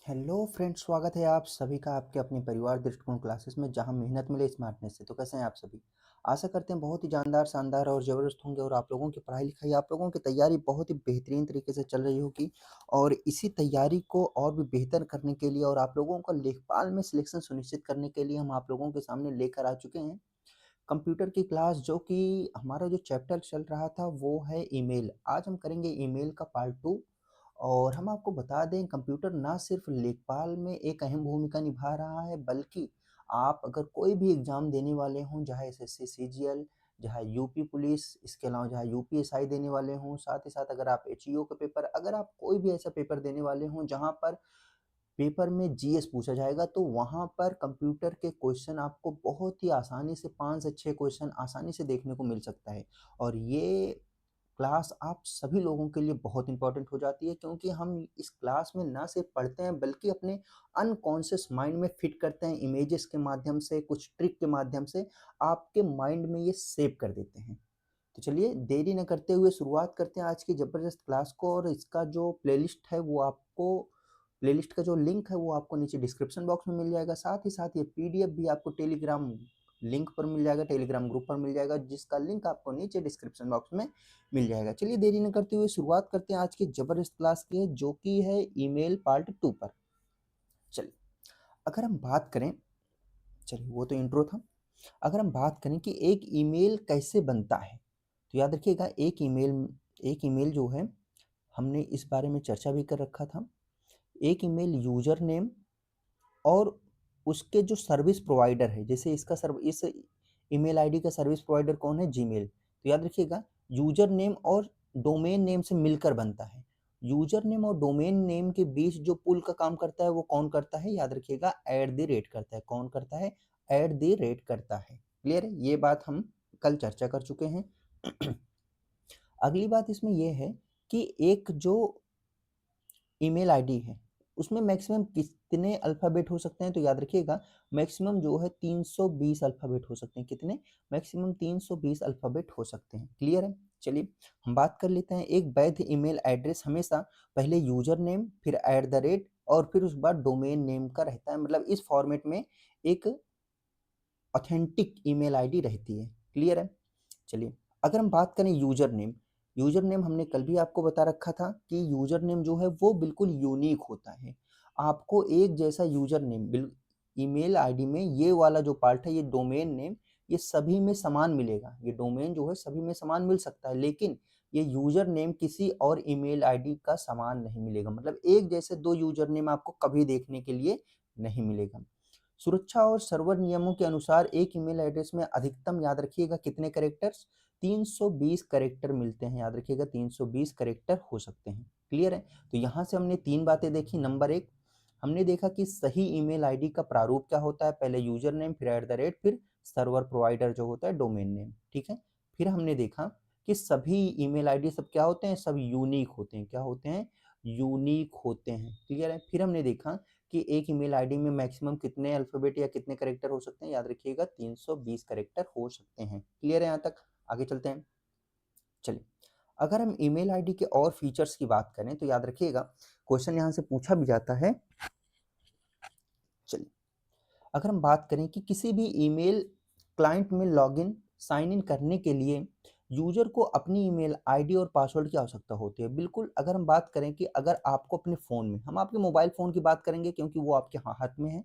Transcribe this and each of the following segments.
Hello friends, स्वागत है आप सभी का आपके अपने परिवार दृष्टिकोण क्लासेस में, जहां मेहनत मिले स्मार्टनेस से। तो कैसे हैं आप सभी? आशा करते हैं बहुत ही जानदार, शानदार और ज़बरदस्त होंगे और आप लोगों की पढ़ाई लिखाई, आप लोगों की तैयारी बहुत ही बेहतरीन तरीके से चल रही होगी। और इसी तैयारी को और भी बेहतर करने के लिए और आप लोगों को लेखपाल में सिलेक्शन सुनिश्चित करने के लिए हम आप लोगों के सामने लेकर आ चुके हैं कंप्यूटर की क्लास, जो कि हमारा जो चैप्टर चल रहा था वो है ईमेल। आज हम करेंगे ईमेल का पार्ट 2। और हम आपको बता दें, कंप्यूटर ना सिर्फ लेखपाल में एक अहम भूमिका निभा रहा है, बल्कि आप अगर कोई भी एग्ज़ाम देने वाले हों, चाहे एसएससी सीजीएल, चाहे यूपी पुलिस, इसके अलावा चाहे यूपीएसआई देने वाले हों, साथ ही साथ अगर आप एचईओ का पेपर, अगर आप कोई भी ऐसा पेपर देने वाले हों जहाँ पर पेपर में जीएस पूछा जाएगा, तो वहाँ पर कंप्यूटर के क्वेश्चन आपको बहुत ही आसानी से 5 से 6 क्वेश्चन आसानी से देखने को मिल सकता है। और ये क्लास आप सभी लोगों के लिए बहुत इंपॉर्टेंट हो जाती है, क्योंकि हम इस क्लास में ना सिर्फ पढ़ते हैं बल्कि अपने अनकॉन्शियस माइंड में फिट करते हैं, इमेजेस के माध्यम से, कुछ ट्रिक के माध्यम से आपके माइंड में ये सेव कर देते हैं। तो चलिए देरी न करते हुए शुरुआत करते हैं आज की ज़बरदस्त क्लास को। और इसका जो प्लेलिस्ट है वो आपको, प्लेलिस्ट का जो लिंक है वो आपको नीचे डिस्क्रिप्शन बॉक्स में मिल जाएगा। साथ ही साथ ये पीडीएफ भी आपको टेलीग्राम लिंक पर मिल जाएगा, टेलीग्राम ग्रुप पर मिल जाएगा, जिसका लिंक आपको नीचे डिस्क्रिप्शन बॉक्स में मिल जाएगा। चलिए देरी न करते हुए शुरुआत करते हैं आज की ज़बरदस्त क्लास की, जो कि है ईमेल पार्ट 2 पर। चलिए, अगर हम बात करें, चलिए वो तो इंट्रो था। अगर हम बात करें कि एक ईमेल कैसे बनता है, तो याद रखिएगा एक ईमेल जो है, हमने इस बारे में चर्चा भी कर रखा था। एक ईमेल यूजर नेम और उसके जो सर्विस प्रोवाइडर है, जैसे इस ईमेल आईडी का सर्विस प्रोवाइडर कौन है? जीमेल। तो याद रखिएगा, यूजर नेम और डोमेन नेम से मिलकर बनता है। यूजर नेम और डोमेन नेम के बीच जो पुल का काम करता है वो कौन करता है? याद रखिएगा, एट द रेट करता है। कौन करता है? एट द रेट करता है। क्लियर है? ये बात हम कल चर्चा कर चुके हैं। अगली बात इसमें यह है कि एक जो ईमेल आईडी है उसमें मैक्सिमम कितने अल्फ़ाबेट हो सकते हैं? तो याद रखिएगा, मैक्सिमम जो है 320 अल्फ़ाबेट हो सकते हैं। कितने? मैक्सिमम 320 अल्फ़ाबेट हो सकते हैं। क्लियर है? चलिए हम बात कर लेते हैं। एक वैध ईमेल एड्रेस हमेशा पहले यूजर नेम, फिर एट द रेट और फिर उसके बाद डोमेन नेम का रहता है। मतलब इस फॉर्मेट में एक ऑथेंटिक ईमेल आईडी रहती है। क्लियर है? चलिए, अगर हम बात करें यूजर नेम हमने कल भी आपको बता रखा था कि यूजर नेम जो है वो बिल्कुल यूनिक होता है। आपको एक जैसा यूजर नेम ईमेल आईडी में, ये वाला जो पार्ट है, ये डोमेन नेम, ये सभी में समान मिलेगा। ये डोमेन जो है सभी में समान मिल सकता है, लेकिन ये यूजर नेम किसी और ईमेल आईडी का समान नहीं मिलेगा। मतलब एक जैसे दो यूजर नेम आपको कभी देखने के लिए नहीं मिलेगा। सुरक्षा और सर्वर नियमों के अनुसार एक ईमेल एड्रेस में अधिकतम, याद रखिएगा, कितने कैरेक्टर्स? 320 कैरेक्टर मिलते हैं। याद रखिएगा, 320 कैरेक्टर हो सकते हैं। क्लियर है? तो यहाँ से हमने 3 बातें देखी। नंबर 1, हमने देखा कि सही ईमेल आईडी का प्रारूप क्या होता है। पहले यूजर नेम, फिर एट द रेट, फिर सर्वर प्रोवाइडर जो होता है, डोमेन नेम। ठीक है? फिर हमने देखा कि सभी ईमेल आईडी सब क्या होते हैं? सब यूनिक होते हैं। क्या होते हैं? यूनिक होते हैं। क्लियर है? फिर हमने देखा कि एक ईमेल आईडी में मैक्सिमम कितने अल्फ़ाबेट या कितने कैरेक्टर हो सकते हैं? याद रखिएगा, 320 कैरेक्टर हो सकते हैं। क्लियर है यहाँ तक? आगे चलते हैं। चलिए, अगर हम ईमेल आईडी के और फीचर्स की बात करें तो याद रखिएगा, क्वेश्चन यहाँ से पूछा भी जाता है। चलिए, अगर हम बात करें कि किसी भी ईमेल क्लाइंट में लॉगिन साइन इन करने के लिए यूजर को अपनी ईमेल आईडी और पासवर्ड की आवश्यकता होती है। बिल्कुल, अगर हम बात करें कि अगर आपको अपने फ़ोन में, हम आपके मोबाइल फ़ोन की बात करेंगे क्योंकि वो आपके हाथ में है।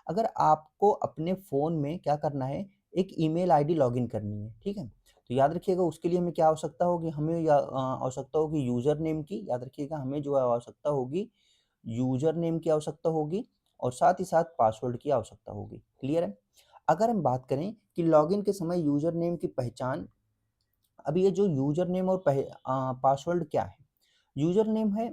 अगर आपको अपने फ़ोन में क्या करना है, एक ईमेल आईडी लॉगिन करनी है, ठीक है? तो याद रखिएगा, उसके लिए हमें क्या आवश्यकता होगी? हमें आवश्यकता होगी यूज़र नेम की। याद रखिएगा, हमें जो है आवश्यकता होगी यूज़र नेम की आवश्यकता होगी और साथ ही साथ पासवर्ड की आवश्यकता होगी। क्लियर है? अगर हम बात करें कि लॉगिन के समय यूज़र नेम की पहचान, अब ये जो यूज़र नेम और पासवर्ड क्या है? यूज़र नेम है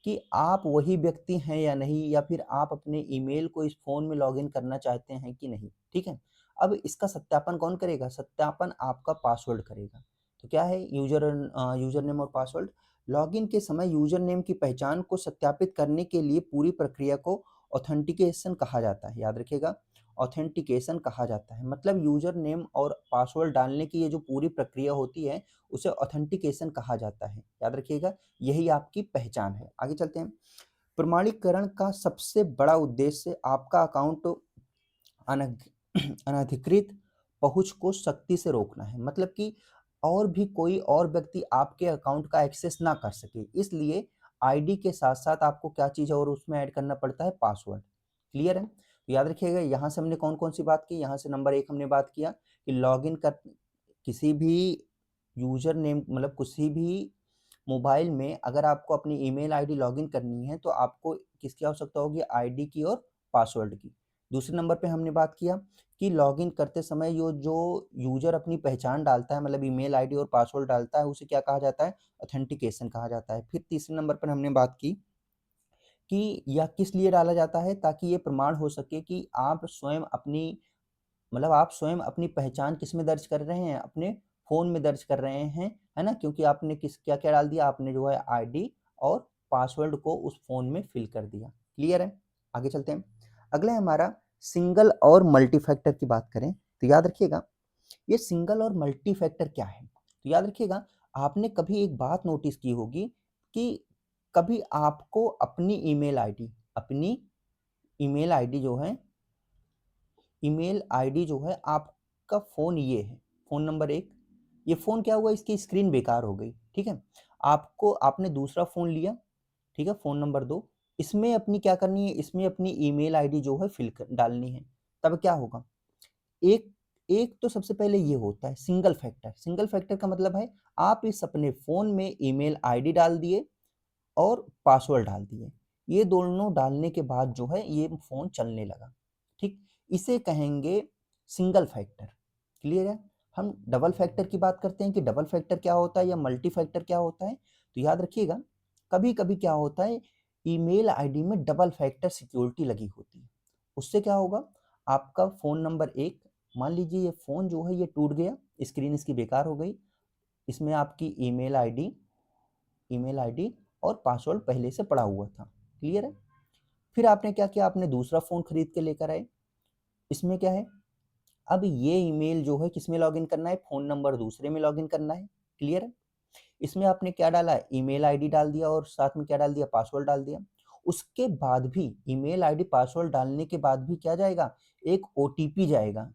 कि आप वही व्यक्ति हैं या नहीं, या फिर आप अपने ईमेल को इस फ़ोन में लॉगिन करना चाहते हैं कि नहीं, ठीक है? अब इसका सत्यापन कौन करेगा? सत्यापन आपका पासवर्ड करेगा। तो क्या है यूज़र नेम और पासवर्ड? लॉगिन के समय यूज़र नेम की पहचान को सत्यापित करने के लिए पूरी प्रक्रिया को ऑथेंटिकेशन कहा जाता है। याद रखिएगा, ऑथेंटिकेशन कहा जाता है। मतलब यूज़र नेम और पासवर्ड डालने की ये जो पूरी प्रक्रिया होती है, उसे ऑथेंटिकेशन कहा जाता है। याद रखिएगा, यही आपकी पहचान है। आगे चलते हैं। प्रमाणीकरण का सबसे बड़ा उद्देश्य आपका अकाउंट अनधिकृत पहुंच को सख्ती से रोकना है, मतलब कि और भी कोई और व्यक्ति आपके अकाउंट का एक्सेस ना कर सके। इसलिए आईडी के साथ साथ आपको क्या चीज़ और उसमें ऐड करना पड़ता है, पासवर्ड। क्लियर है? तो याद रखिएगा, यहाँ से हमने कौन कौन सी बात की। यहाँ से नंबर एक हमने बात किया कि लॉगिन कर किसी भी यूजर नेम, मतलब किसी भी मोबाइल में अगर आपको अपनी ईमेल आईडी लॉगिन करनी है तो आपको किसकी आवश्यकता होगी, आईडी की और पासवर्ड की। दूसरे नंबर पे हमने बात किया कि लॉगिन करते समय जो यूजर अपनी पहचान डालता है, मतलब ईमेल आईडी और पासवर्ड डालता है, उसे क्या कहा जाता है, ऑथेंटिकेशन कहा जाता है। फिर तीसरे नंबर पर हमने बात की कि यह किस लिए डाला जाता है, ताकि ये प्रमाण हो सके कि आप स्वयं अपनी, मतलब आप स्वयं अपनी पहचान किस में दर्ज कर रहे हैं, अपने फ़ोन में दर्ज कर रहे हैं, है ना? क्योंकि आपने क्या-क्या डाल दिया, आपने जो है आईडी और पासवर्ड को उस फ़ोन में फ़िल कर दिया। क्लियर है? आगे चलते हैं। अगला है हमारा सिंगल और मल्टी फैक्टर की बात करें, तो याद रखिएगा ये सिंगल और मल्टी फैक्टर क्या है? तो याद रखिएगा, आपने कभी एक बात नोटिस की होगी कि कभी आपको अपनी ईमेल आईडी जो है, ईमेल आईडी जो है, आपका फ़ोन ये है, फ़ोन नंबर 1, ये फ़ोन क्या हुआ, इसकी स्क्रीन बेकार हो गई, ठीक है? आपने दूसरा फ़ोन लिया, ठीक है, फ़ोन नंबर 2, इसमें अपनी क्या करनी है, इसमें अपनी ईमेल आईडी जो है फ़िल कर डालनी है। तब क्या होगा? एक एक तो सबसे पहले ये होता है सिंगल फैक्टर। सिंगल फैक्टर का मतलब है आप इस अपने फ़ोन में ईमेल आईडी डाल दिए और पासवर्ड डाल दिए। ये दोनों डालने के बाद जो है ये फ़ोन चलने लगा, ठीक? इसे कहेंगे सिंगल फैक्टर। क्लियर है? हम डबल फैक्टर की बात करते हैं कि डबल फैक्टर क्या होता है या मल्टी फैक्टर क्या होता है। तो याद रखिएगा, कभी-कभी क्या होता है, ईमेल आईडी में डबल फैक्टर सिक्योरिटी लगी होती है। उससे क्या होगा, आपका फ़ोन नंबर 1, मान लीजिए ये फ़ोन जो है ये टूट गया, स्क्रीन इसकी बेकार हो गई, इसमें आपकी ईमेल आईडी और पासवर्ड पहले से पड़ा हुआ था। क्लियर है? फिर आपने क्या किया, आपने दूसरा फ़ोन खरीद के लेकर आए। इसमें क्या है, अब ये ईमेल जो है किसमें लॉगिन करना है, फ़ोन नंबर दूसरे में लॉगिन करना है। क्लियर है? इसमें आपने क्या डाला, ईमेल आईडी डाल दिया और साथ में क्या डाल दिया, पासवर्ड डाल दिया। उसके बाद भी ईमेल आईडी पासवर्ड डालने के बाद भी क्या जाएगा, एक ओटीपी जाएगा,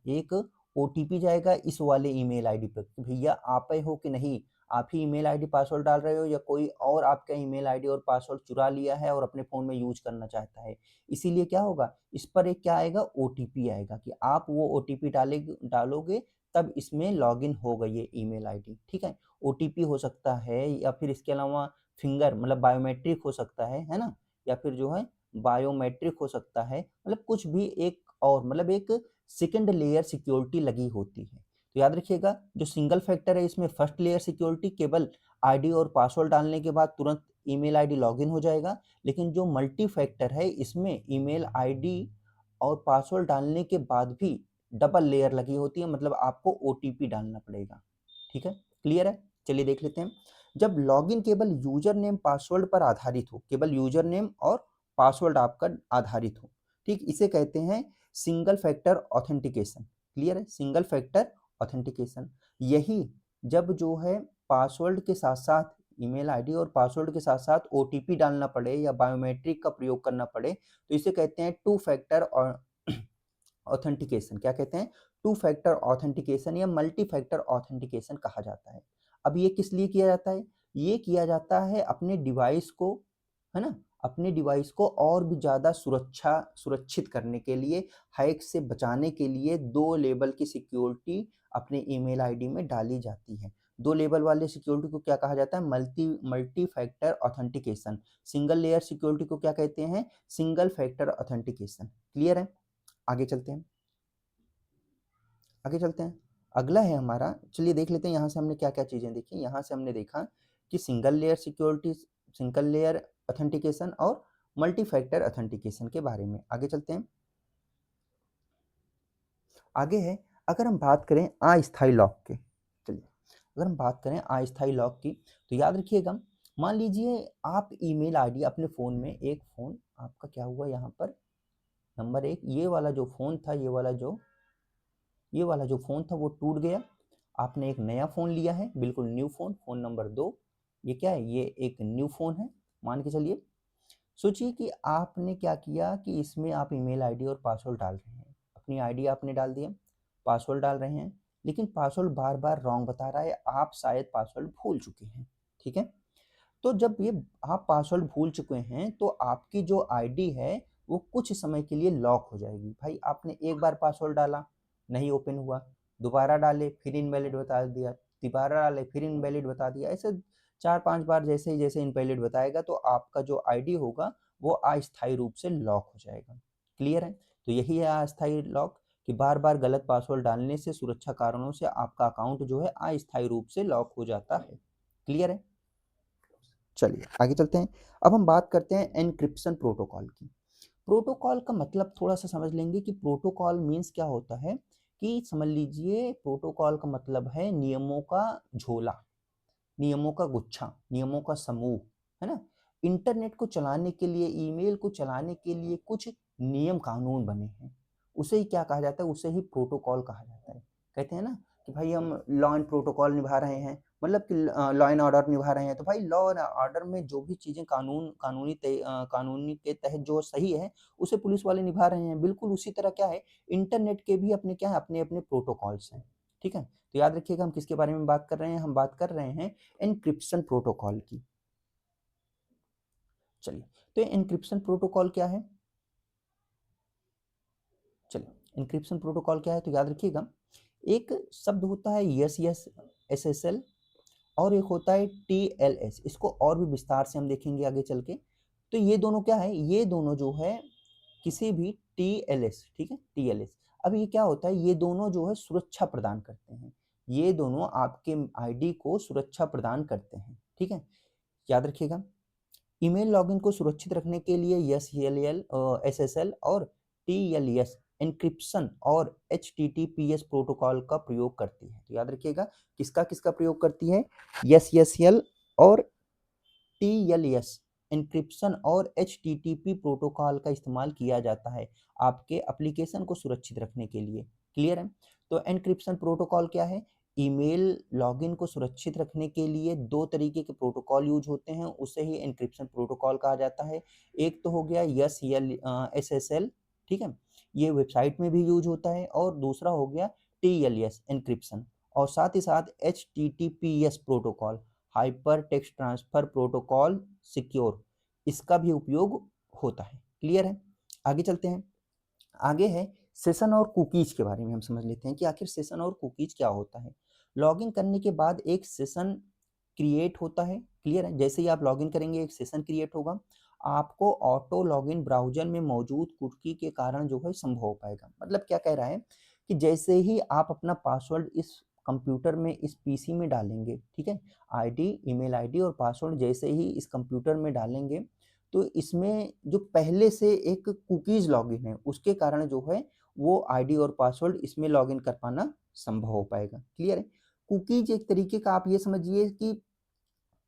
इस वाले ईमेल आईडी पे कि भैया आप ही हो कि नहीं, आप ही ईमेल आईडी पासवर्ड डाल रहे हो या कोई और आपका ईमेल आईडी और पासवर्ड चुरा लिया है और अपने फ़ोन में यूज़ करना चाहता है। इसीलिए क्या होगा, इस पर एक क्या आएगा, ओटीपी आएगा कि आप वो ओटीपी डालोगे तब इसमें लॉगिन होगा ये ईमेल आईडी, ठीक है? ओटीपी हो सकता है या फिर इसके अलावा फिंगर, मतलब बायोमेट्रिक हो सकता है ना? या फिर जो है बायोमेट्रिक हो सकता है, मतलब कुछ भी एक और, मतलब एक सेकंड लेयर सिक्योरिटी लगी होती है। तो याद रखिएगा, जो सिंगल फैक्टर है इसमें फर्स्ट लेयर सिक्योरिटी केवल आईडी और पासवर्ड डालने के बाद तुरंत ईमेल आईडी लॉगिन हो जाएगा, लेकिन जो मल्टी फैक्टर है इसमें ईमेल आईडी और पासवर्ड डालने के बाद भी डबल लेयर लगी होती है, मतलब आपको ओटीपी डालना पड़ेगा। ठीक है? क्लियर है? चलिए देख लेते हैं। जब लॉगिन केवल यूजर नेम पासवर्ड पर आधारित हो, केवल यूजर नेम और पासवर्ड आपका आधारित हो, ठीक, इसे कहते हैं सिंगल फैक्टर ऑथेंटिकेशन। क्लियर है? Single factor authentication. यही जब जो है पासवर्ड के साथ साथ, ईमेल आईडी और पासवर्ड के साथ साथ ओटीपी डालना पड़े या बायोमेट्रिक का प्रयोग करना पड़े, तो इसे कहते हैं टू फैक्टर ऑथेंटिकेशन। क्या कहते हैं? टू फैक्टर ऑथेंटिकेशन या मल्टी फैक्टर ऑथेंटिकेशन कहा जाता है। अब ये किस लिए किया जाता है? ये किया जाता है अपने डिवाइस को, है ना? अपने डिवाइस को और भी ज़्यादा सुरक्षित करने के लिए, हैक से बचाने के लिए 2 लेवल की सिक्योरिटी अपने ईमेल आईडी में डाली जाती है। 2 लेवल वाले सिक्योरिटी को क्या कहा जाता है? Multi factor authentication. Single layer security को क्या कहते हैं? Single factor authentication. क्लियर है? आगे चलते हैं। आगे चलते हैं। अगला है हमारा, चलिए देख लेते हैं यहाँ से हमने क्या-क्या चीज़ें देखी। यहाँ से हमने देखा कि सिंगल लेयर ऑथेंटिकेशन और मल्टी फैक्टर ऑथेंटिकेशन के बारे में। आगे चलते हैं। आगे है, अगर हम बात करें अस्थायी लॉक के, चलिए, अगर हम बात करें अस्थायी लॉक की, तो याद रखिएगा, मान लीजिए आप ईमेल आईडी अपने फ़ोन में, एक फ़ोन आपका क्या हुआ यहाँ पर, नंबर 1 ये वाला जो फ़ोन था, ये वाला जो फ़ोन था वो टूट गया। आपने एक नया फ़ोन लिया है, बिल्कुल न्यू फ़ोन, फ़ोन नंबर 2, ये क्या है? ये एक न्यू फ़ोन है, मान के चलिए। सोचिए कि आपने क्या किया कि इसमें आप ईमेल आईडी और पासवर्ड डाल रहे हैं, अपनी आईडी आपने डाल दिया, पासवर्ड डाल रहे हैं, लेकिन पासवर्ड बार बार रॉन्ग बता रहा है, आप शायद पासवर्ड भूल चुके हैं। ठीक है, तो जब ये आप पासवर्ड भूल चुके हैं तो आपकी जो आईडी है वो कुछ समय के लिए लॉक हो जाएगी। भाई आपने एक बार पासवर्ड डाला, नहीं ओपन हुआ, दोबारा डाले फिर इनवैलिड बता दिया, दोबारा डाले फिर इनवैलिड बता दिया, ऐसे 4-5 बार जैसे इनवैलिड बताएगा तो आपका जो आईडी होगा वो अस्थायी रूप से लॉक हो जाएगा। क्लियर है? तो यही है अस्थायी लॉक, कि बार बार गलत पासवर्ड डालने से सुरक्षा कारणों से आपका अकाउंट जो है अस्थायी रूप से लॉक हो जाता है। क्लियर है? चलिए आगे चलते हैं। अब हम बात करते हैं एन्क्रिप्शन प्रोटोकॉल की। प्रोटोकॉल का मतलब थोड़ा सा समझ लेंगे कि प्रोटोकॉल मीन्स क्या होता है। कि समझ लीजिए प्रोटोकॉल का मतलब है नियमों का झोला, नियमों का गुच्छा, नियमों का समूह, है ना। इंटरनेट को चलाने के लिए, ईमेल को चलाने के लिए कुछ नियम कानून बने हैं, उसे ही क्या कहा जाता है, उसे ही प्रोटोकॉल कहा जाता है। कहते हैं ना कि भाई हम लॉ एंड प्रोटोकॉल निभा रहे हैं, मतलब कि लॉ एंड ऑर्डर निभा रहे हैं, तो भाई लॉ एंड ऑर्डर में जो भी चीज़ें कानूनी के तहत जो सही है उसे पुलिस वाले निभा रहे हैं। बिल्कुल उसी तरह क्या है, इंटरनेट के भी अपने क्या है, अपने अपने प्रोटोकॉल्स हैं। ठीक है, तो याद रखिएगा हम किसके बारे में बात कर रहे हैं, हम बात कर रहे हैं एन्क्रिप्शन प्रोटोकॉल की। चलिए, तो एन्क्रिप्शन प्रोटोकॉल क्या है, चलिए एन्क्रिप्शन प्रोटोकॉल क्या है तो याद रखिएगा, एक शब्द होता है यस यस एसएसएल और एक होता है टीएलएस। इसको और भी विस्तार से हम देखेंगे आगे चल के। तो ये दोनों क्या है, ये दोनों जो है किसी भी टीएलएस, ठीक है, टीएलएस। अब ये क्या होता है, ये दोनों जो है सुरक्षा प्रदान करते हैं, ये दोनों आपके आईडी को सुरक्षा प्रदान करते हैं। ठीक है, याद रखिएगा। ईमेल लॉगिन को सुरक्षित रखने के लिए एसएसएल और टीएलएस एन्क्रिप्शन और एचटीटीपीएस प्रोटोकॉल का प्रयोग करती है। तो याद रखिएगा किसका किसका प्रयोग करती है, एसएसएल और टीएलएस एन्क्रिप्शन और एचटीटीपी प्रोटोकॉल का इस्तेमाल किया जाता है आपके एप्लीकेशन को सुरक्षित रखने के लिए। क्लियर है? तो एन्क्रिप्शन प्रोटोकॉल क्या है, ईमेल लॉगिन को सुरक्षित रखने के लिए दो तरीके के प्रोटोकॉल यूज होते हैं, उसे ही एन्क्रिप्शन प्रोटोकॉल कहा जाता है। एक तो हो गया एसएसएल, ठीक है, ये वेबसाइट में भी यूज होता है, और दूसरा हो गया टीएलएस एन्क्रिप्शन, और साथ ही साथ HTTPS protocol, hyper text transfer protocol secure, इसका भी उपयोग होता है। क्लियर है? आगे चलते हैं। आगे है सेशन और कुकीज के बारे में हम समझ लेते हैं कि आखिर सेशन और कुकीज क्या होता है। लॉगिन करने के बाद एक सेशन क्रिएट होता है। क्लियर है? जैसे ही आप लॉगिन करेंगे एक सेशन क्रिएट होगा, आपको ऑटो लॉगिन ब्राउजर में मौजूद कुकी के कारण जो है संभव हो पाएगा। मतलब क्या कह रहा है कि जैसे ही आप अपना पासवर्ड इस कंप्यूटर में, इस पीसी में डालेंगे, ठीक है, आईडी, ईमेल आईडी और पासवर्ड जैसे ही इस कंप्यूटर में डालेंगे, तो इसमें जो पहले से एक कुकीज लॉगिन है उसके कारण जो है वो आईडी और पासवर्ड इसमें लॉगिन कर पाना संभव हो पाएगा। क्लियर है? कुकीज एक तरीके का आप ये समझिए कि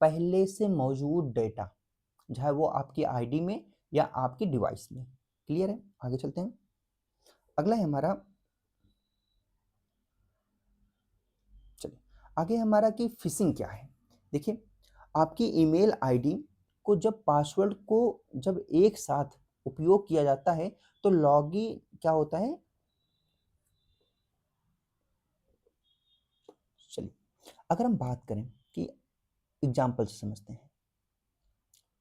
पहले से मौजूद डेटा, चाहे वो आपकी आईडी में या आपकी डिवाइस में। क्लियर है? आगे चलते हैं। अगला है हमारा, चलिए आगे हमारा कि फिशिंग क्या है। देखिए, आपकी ईमेल आईडी को जब पासवर्ड को जब एक साथ उपयोग किया जाता है तो लॉगी क्या होता है, चलिए अगर हम बात करें कि एग्जाम्पल से समझते हैं,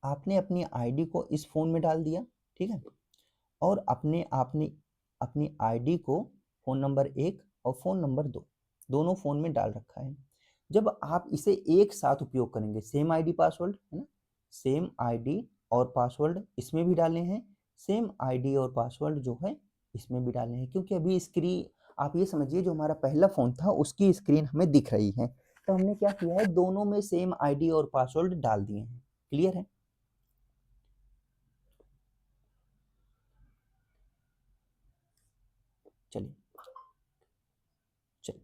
आपने अपनी आईडी को इस फ़ोन में डाल दिया, ठीक है, और अपने आपने अपनी आईडी को फ़ोन नंबर 1 और फ़ोन नंबर 2 दोनों फ़ोन में डाल रखा है। जब आप इसे एक साथ उपयोग करेंगे, सेम आईडी पासवर्ड है ना, सेम आईडी और पासवर्ड इसमें भी डाले हैं, सेम आईडी और पासवर्ड जो है इसमें भी डाले हैं, क्योंकि अभी स्क्रीन, आप ये समझिए जो हमारा पहला फ़ोन था उसकी स्क्रीन हमें दिख रही है, तो हमने क्या किया है, दोनों में सेम आईडी और पासवर्ड डाल दिए हैं। क्लियर है? चलिए, चलिए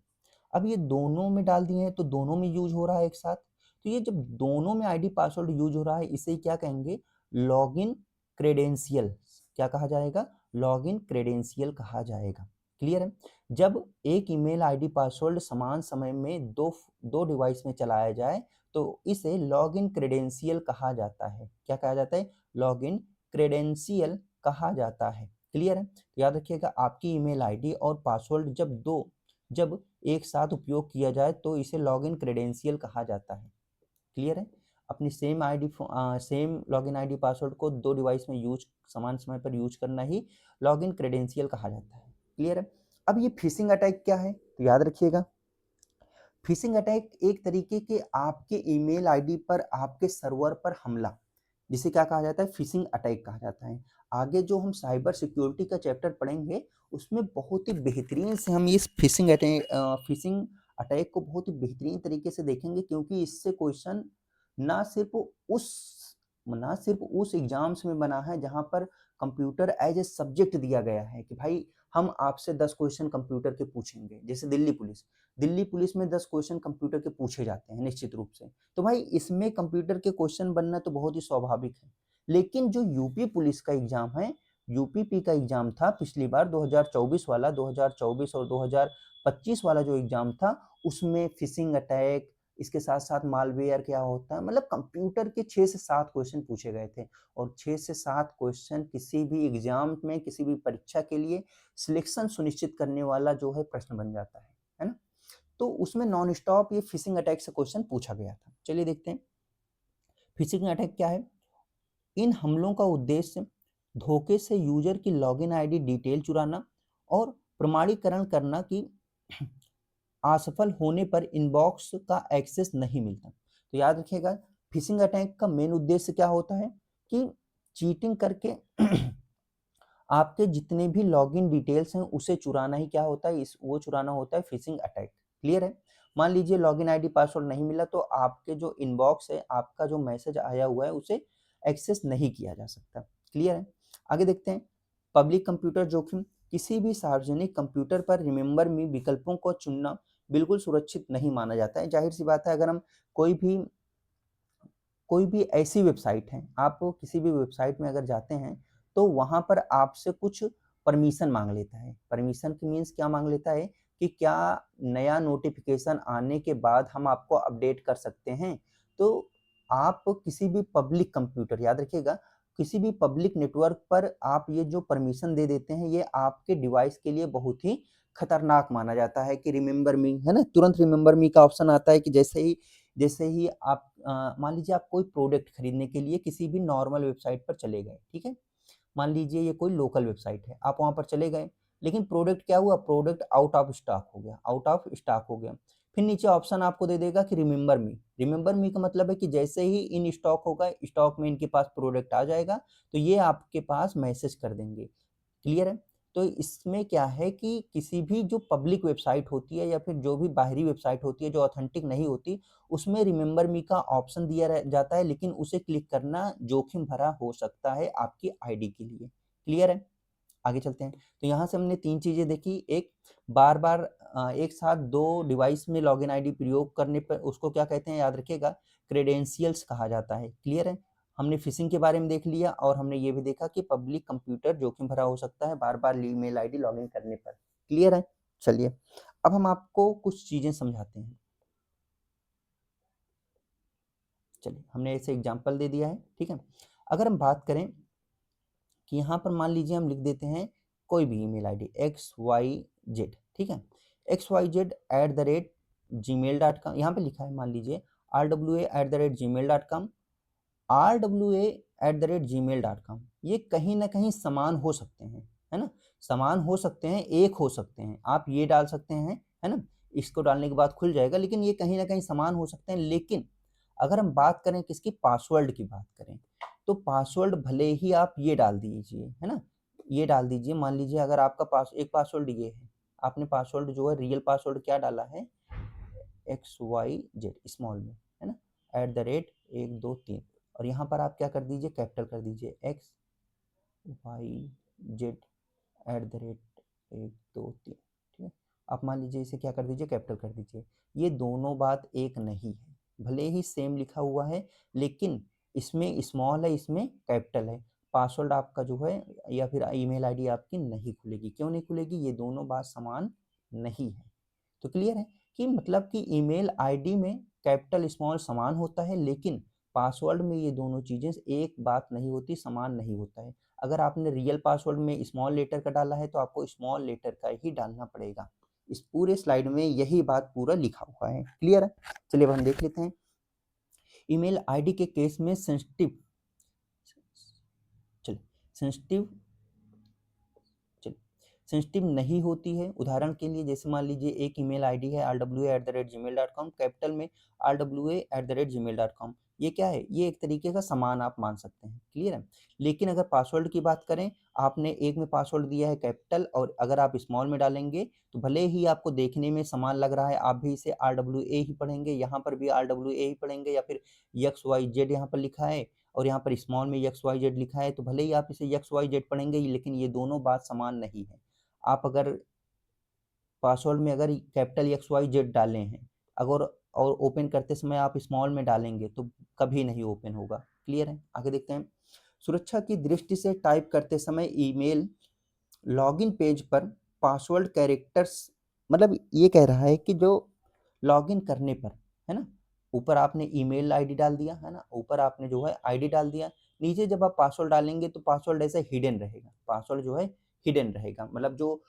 अब ये दोनों में डाल दिए हैं तो दोनों में यूज हो रहा है एक साथ, तो ये जब दोनों में आईडी पासवर्ड यूज हो रहा है इसे क्या कहेंगे, लॉगिन क्रेडेंशियल। क्या कहा जाएगा, लॉगिन क्रेडेंशियल कहा जाएगा। क्लियर है? जब एक ईमेल आईडी पासवर्ड समान समय में दो दो डिवाइस में चलाया जाए तो इसे लॉगिन क्रेडेंशियल कहा जाता है। क्या कहा जाता है, लॉगिन क्रेडेंशियल कहा जाता है। क्लियर है? तो याद रखिएगा, आपकी ईमेल आईडी और पासवर्ड जब एक साथ उपयोग किया जाए तो इसे लॉगिन क्रेडेंशियल कहा जाता है। क्लियर है? अपनी सेम लॉगिन आईडी पासवर्ड को दो डिवाइस में समान समय पर यूज करना ही लॉगिन क्रेडेंशियल कहा जाता है। क्लियर है? अब ये फिशिंग अटैक क्या है, तो याद रखिएगा, फिशिंग अटैक एक तरीके के आपके ईमेल आईडी पर, आपके सर्वर पर हमला, जिसे क्या कहा जाता है, फिशिंग अटैक कहा जाता है। आगे जो हम साइबर सिक्योरिटी का चैप्टर पढ़ेंगे उसमें बहुत ही बेहतरीन से हम इस फिशिंग अटैक को बहुत ही बेहतरीन तरीके से देखेंगे, क्योंकि इससे क्वेश्चन ना सिर्फ उस ना सिर्फ उस एग्जाम्स में बना है जहां पर कंप्यूटर एज ए सब्जेक्ट दिया गया है कि भाई हम आपसे 10 क्वेश्चन कंप्यूटर के पूछेंगे, जैसे दिल्ली पुलिस में 10 क्वेश्चन कंप्यूटर के पूछे जाते हैं निश्चित रूप से। तो भाई इसमें कंप्यूटर के क्वेश्चन बनना तो बहुत ही स्वाभाविक है। लेकिन जो यूपी पुलिस का एग्जाम है, यूपीपी का एग्जाम था पिछली बार 2024 वाला, 2024 और 2025 वाला जो एग्जाम था, उसमें फिशिंग अटैक, इसके साथ साथ मालवेयर क्या होता है, मतलब कंप्यूटर के 6 से 7 क्वेश्चन पूछे गए थे। और 6 से 7 क्वेश्चन किसी भी एग्जाम में, किसी भी परीक्षा के लिए सिलेक्शन सुनिश्चित करने वाला जो है प्रश्न बन जाता है ना? तो उसमें नॉन स्टॉप ये फिशिंग अटैक से क्वेश्चन पूछा गया था। चलिए देखते हैं फिशिंग अटैक क्या है। इन हमलों का उद्देश्य धोखे से यूजर की लॉगिन आईडी डिटेल चुराना और प्रमाणीकरण करना कि असफल होने पर इनबॉक्स का एक्सेस नहीं मिलता। तो याद रखिएगा, फिशिंग अटैक का मेन उद्देश्य क्या होता है कि चीटिंग करके आपके जितने भी लॉगिन डिटेल्स हैं उसे चुराना ही क्या होता है, वो चुराना होता है फिशिंग अटैक। क्लियर है? मान लीजिए लॉगिन आईडी पासवर्ड नहीं मिला तो आपके जो इनबॉक्स है, आपका जो मैसेज आया हुआ है, उसे एक्सेस नहीं किया जा सकता। क्लियर है? आगे देखते हैं पब्लिक कंप्यूटर जोखिम। किसी भी सार्वजनिक कंप्यूटर पर रिमेंबर मी विकल्पों को चुनना बिल्कुल सुरक्षित नहीं माना जाता है। जाहिर सी बात है, अगर हम कोई भी कोई भी ऐसी वेबसाइट है, आप किसी भी वेबसाइट में अगर जाते हैं तो वहां पर आपसे कुछ परमिशन मांग लेता है। परमिशन की मीन्स क्या मांग लेता है कि क्या नया नोटिफिकेशन आने के बाद हम आपको अपडेट कर सकते हैं। तो आप किसी भी पब्लिक कंप्यूटर, याद रखिएगा, किसी भी पब्लिक नेटवर्क पर आप ये जो परमिशन दे देते हैं, ये आपके डिवाइस के लिए बहुत ही खतरनाक माना जाता है। कि रिमेंबर मी है ना, तुरंत रिमेंबर मी का ऑप्शन आता है कि जैसे ही आप मान लीजिए आप कोई प्रोडक्ट खरीदने के लिए किसी भी नॉर्मल वेबसाइट पर चले गए, ठीक है? मान लीजिए ये कोई लोकल वेबसाइट है, आप वहाँ पर चले गए, लेकिन प्रोडक्ट क्या हुआ, प्रोडक्ट आउट ऑफ स्टॉक हो गया। फिर नीचे ऑप्शन आपको दे देगा कि रिमेंबर मी का मतलब है कि जैसे ही इन स्टॉक होगा, स्टॉक में इनके पास प्रोडक्ट आ जाएगा, तो ये आपके पास मैसेज कर देंगे। क्लियर है? तो इसमें क्या है कि किसी भी जो पब्लिक वेबसाइट होती है या फिर जो भी बाहरी वेबसाइट होती है जो ऑथेंटिक नहीं होती, उसमें रिमेंबर मी का ऑप्शन दिया जाता है, लेकिन उसे क्लिक करना जोखिम भरा हो सकता है आपकी आईडी के लिए। क्लियर है? आगे चलते हैं। तो यहाँ से हमने 3 चीज़ें देखी। एक, बार-बार एक साथ 2 डिवाइस में लॉगिन आईडी प्रयोग करने पर उसको क्या कहते हैं, याद रखिएगा, क्रेडेंशियल्स कहा जाता है। क्लियर है? हमने फिशिंग के बारे में देख लिया और हमने ये भी देखा कि पब्लिक कंप्यूटर जोखिम भरा हो सकता है बार-बार ईमेल आईडी लॉगिन करने पर। क्लियर है? चलिए, अब हम आपको कुछ चीज़ें समझाते हैं। चलिए, हमने ऐसे एग्जाम्पल दे दिया है, ठीक है? अगर हम बात करें कि यहाँ पर मान लीजिए हम लिख देते हैं कोई भी ईमेल आईडी XYZ, ठीक है? XYZ@gmail.com, यहाँ पे लिखा है मान लीजिए RWA@gmail.com, RWA@gmail.com। ये कहीं ना कहीं समान हो सकते हैं, है ना? समान हो सकते हैं, एक हो सकते हैं, आप ये डाल सकते हैं, है ना? इसको डालने के बाद खुल जाएगा, लेकिन ये कहीं ना कहीं समान हो सकते हैं। लेकिन अगर हम बात करें किसकी, पासवर्ड की बात करें, तो पासवर्ड भले ही आप ये डाल दीजिए, है ना? ये डाल दीजिए, मान लीजिए अगर आपका एक पासवर्ड ये है, आपने पासवर्ड जो है रियल पासवर्ड क्या डाला है, XYZ स्मॉल में, है ना, @1 2 3, और यहाँ पर आप क्या कर दीजिए, कैपिटल कर दीजिए XYZ @1 2 3, ठीक है? आप मान लीजिए इसे क्या कर दीजिए, कैपिटल कर दीजिए। ये दोनों बात एक नहीं है, भले ही सेम लिखा हुआ है, लेकिन इसमें स्मॉल है, इसमें कैपिटल है। पासवर्ड आपका जो है या फिर ईमेल आईडी आपकी नहीं खुलेगी। क्यों नहीं खुलेगी? ये दोनों बात समान नहीं है। तो क्लियर है कि मतलब कि ईमेल आईडी में कैपिटल स्मॉल समान होता है, लेकिन पासवर्ड में ये दोनों चीज़ें एक बात नहीं होती, समान नहीं होता है। अगर आपने रियल पासवर्ड में स्मॉल लेटर का डाला है तो आपको स्मॉल लेटर का ही डालना पड़ेगा। इस पूरे स्लाइड में यही बात पूरा लिखा हुआ है। क्लियर है? चलिए अब हम देख लेते हैं। ईमेल आईडी के केस में सेंसिटिव चलिए सेंसिटिव चलिए सेंसिटिव नहीं होती है। उदाहरण के लिए जैसे मान लीजिए एक ईमेल आईडी है rwa@gmail.com, कैपिटल में rwa@gmail.com। ये क्या है? ये एक तरीके का समान आप मान सकते हैं। क्लियर है? लेकिन अगर पासवर्ड की बात करें, आपने एक में पासवर्ड दिया है कैपिटल और अगर आप स्मॉल में डालेंगे तो भले ही आपको देखने में समान लग रहा है, आप भी इसे RWA ही पढ़ेंगे, यहाँ पर भी RWA ही पढ़ेंगे, या फिर XYZ यहाँ पर लिखा है और यहाँ पर स्मॉल में XYZ लिखा है, तो भले ही आप इसे XYZ पढ़ेंगे, लेकिन ये दोनों बात समान नहीं है। आप अगर पासवर्ड में अगर कैपिटल XYZ डाले हैं, अगर और ओपन करते समय आप स्मॉल में डालेंगे तो कभी नहीं ओपन होगा। क्लियर है? आगे देखते हैं। सुरक्षा की दृष्टि से टाइप करते समय ईमेल लॉगिन पेज पर पासवर्ड कैरेक्टर्स, मतलब ये कह रहा है कि जो लॉगिन करने पर, है ना, ऊपर आपने ईमेल आईडी डाल दिया, है ना, ऊपर आपने जो है आईडी डाल दिया, नीचे जब आप पासवर्ड डालेंगे तो पासवर्ड ऐसे हिडन रहेगा। पासवर्ड जो है हिडन रहेगा, मतलब जो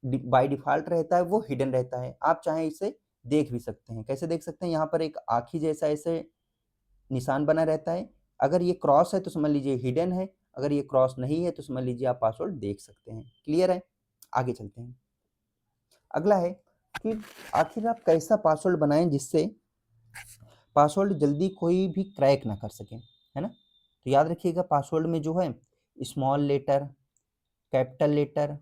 बाय डिफ़ॉल्ट रहता है वो हिडन रहता है। आप चाहें इसे देख भी सकते हैं। कैसे देख सकते हैं? यहाँ पर एक आँखी जैसा ऐसे निशान बना रहता है। अगर ये क्रॉस है तो समझ लीजिए हिडन है, अगर ये क्रॉस नहीं है तो समझ लीजिए आप पासवर्ड देख सकते हैं। क्लियर है? आगे चलते हैं। अगला है कि आखिर आप कैसा पासवर्ड बनाएँ जिससे पासवर्ड जल्दी कोई भी क्रैक ना कर सके, है ना? तो याद रखिएगा पासवर्ड में जो है small letter, capital letter,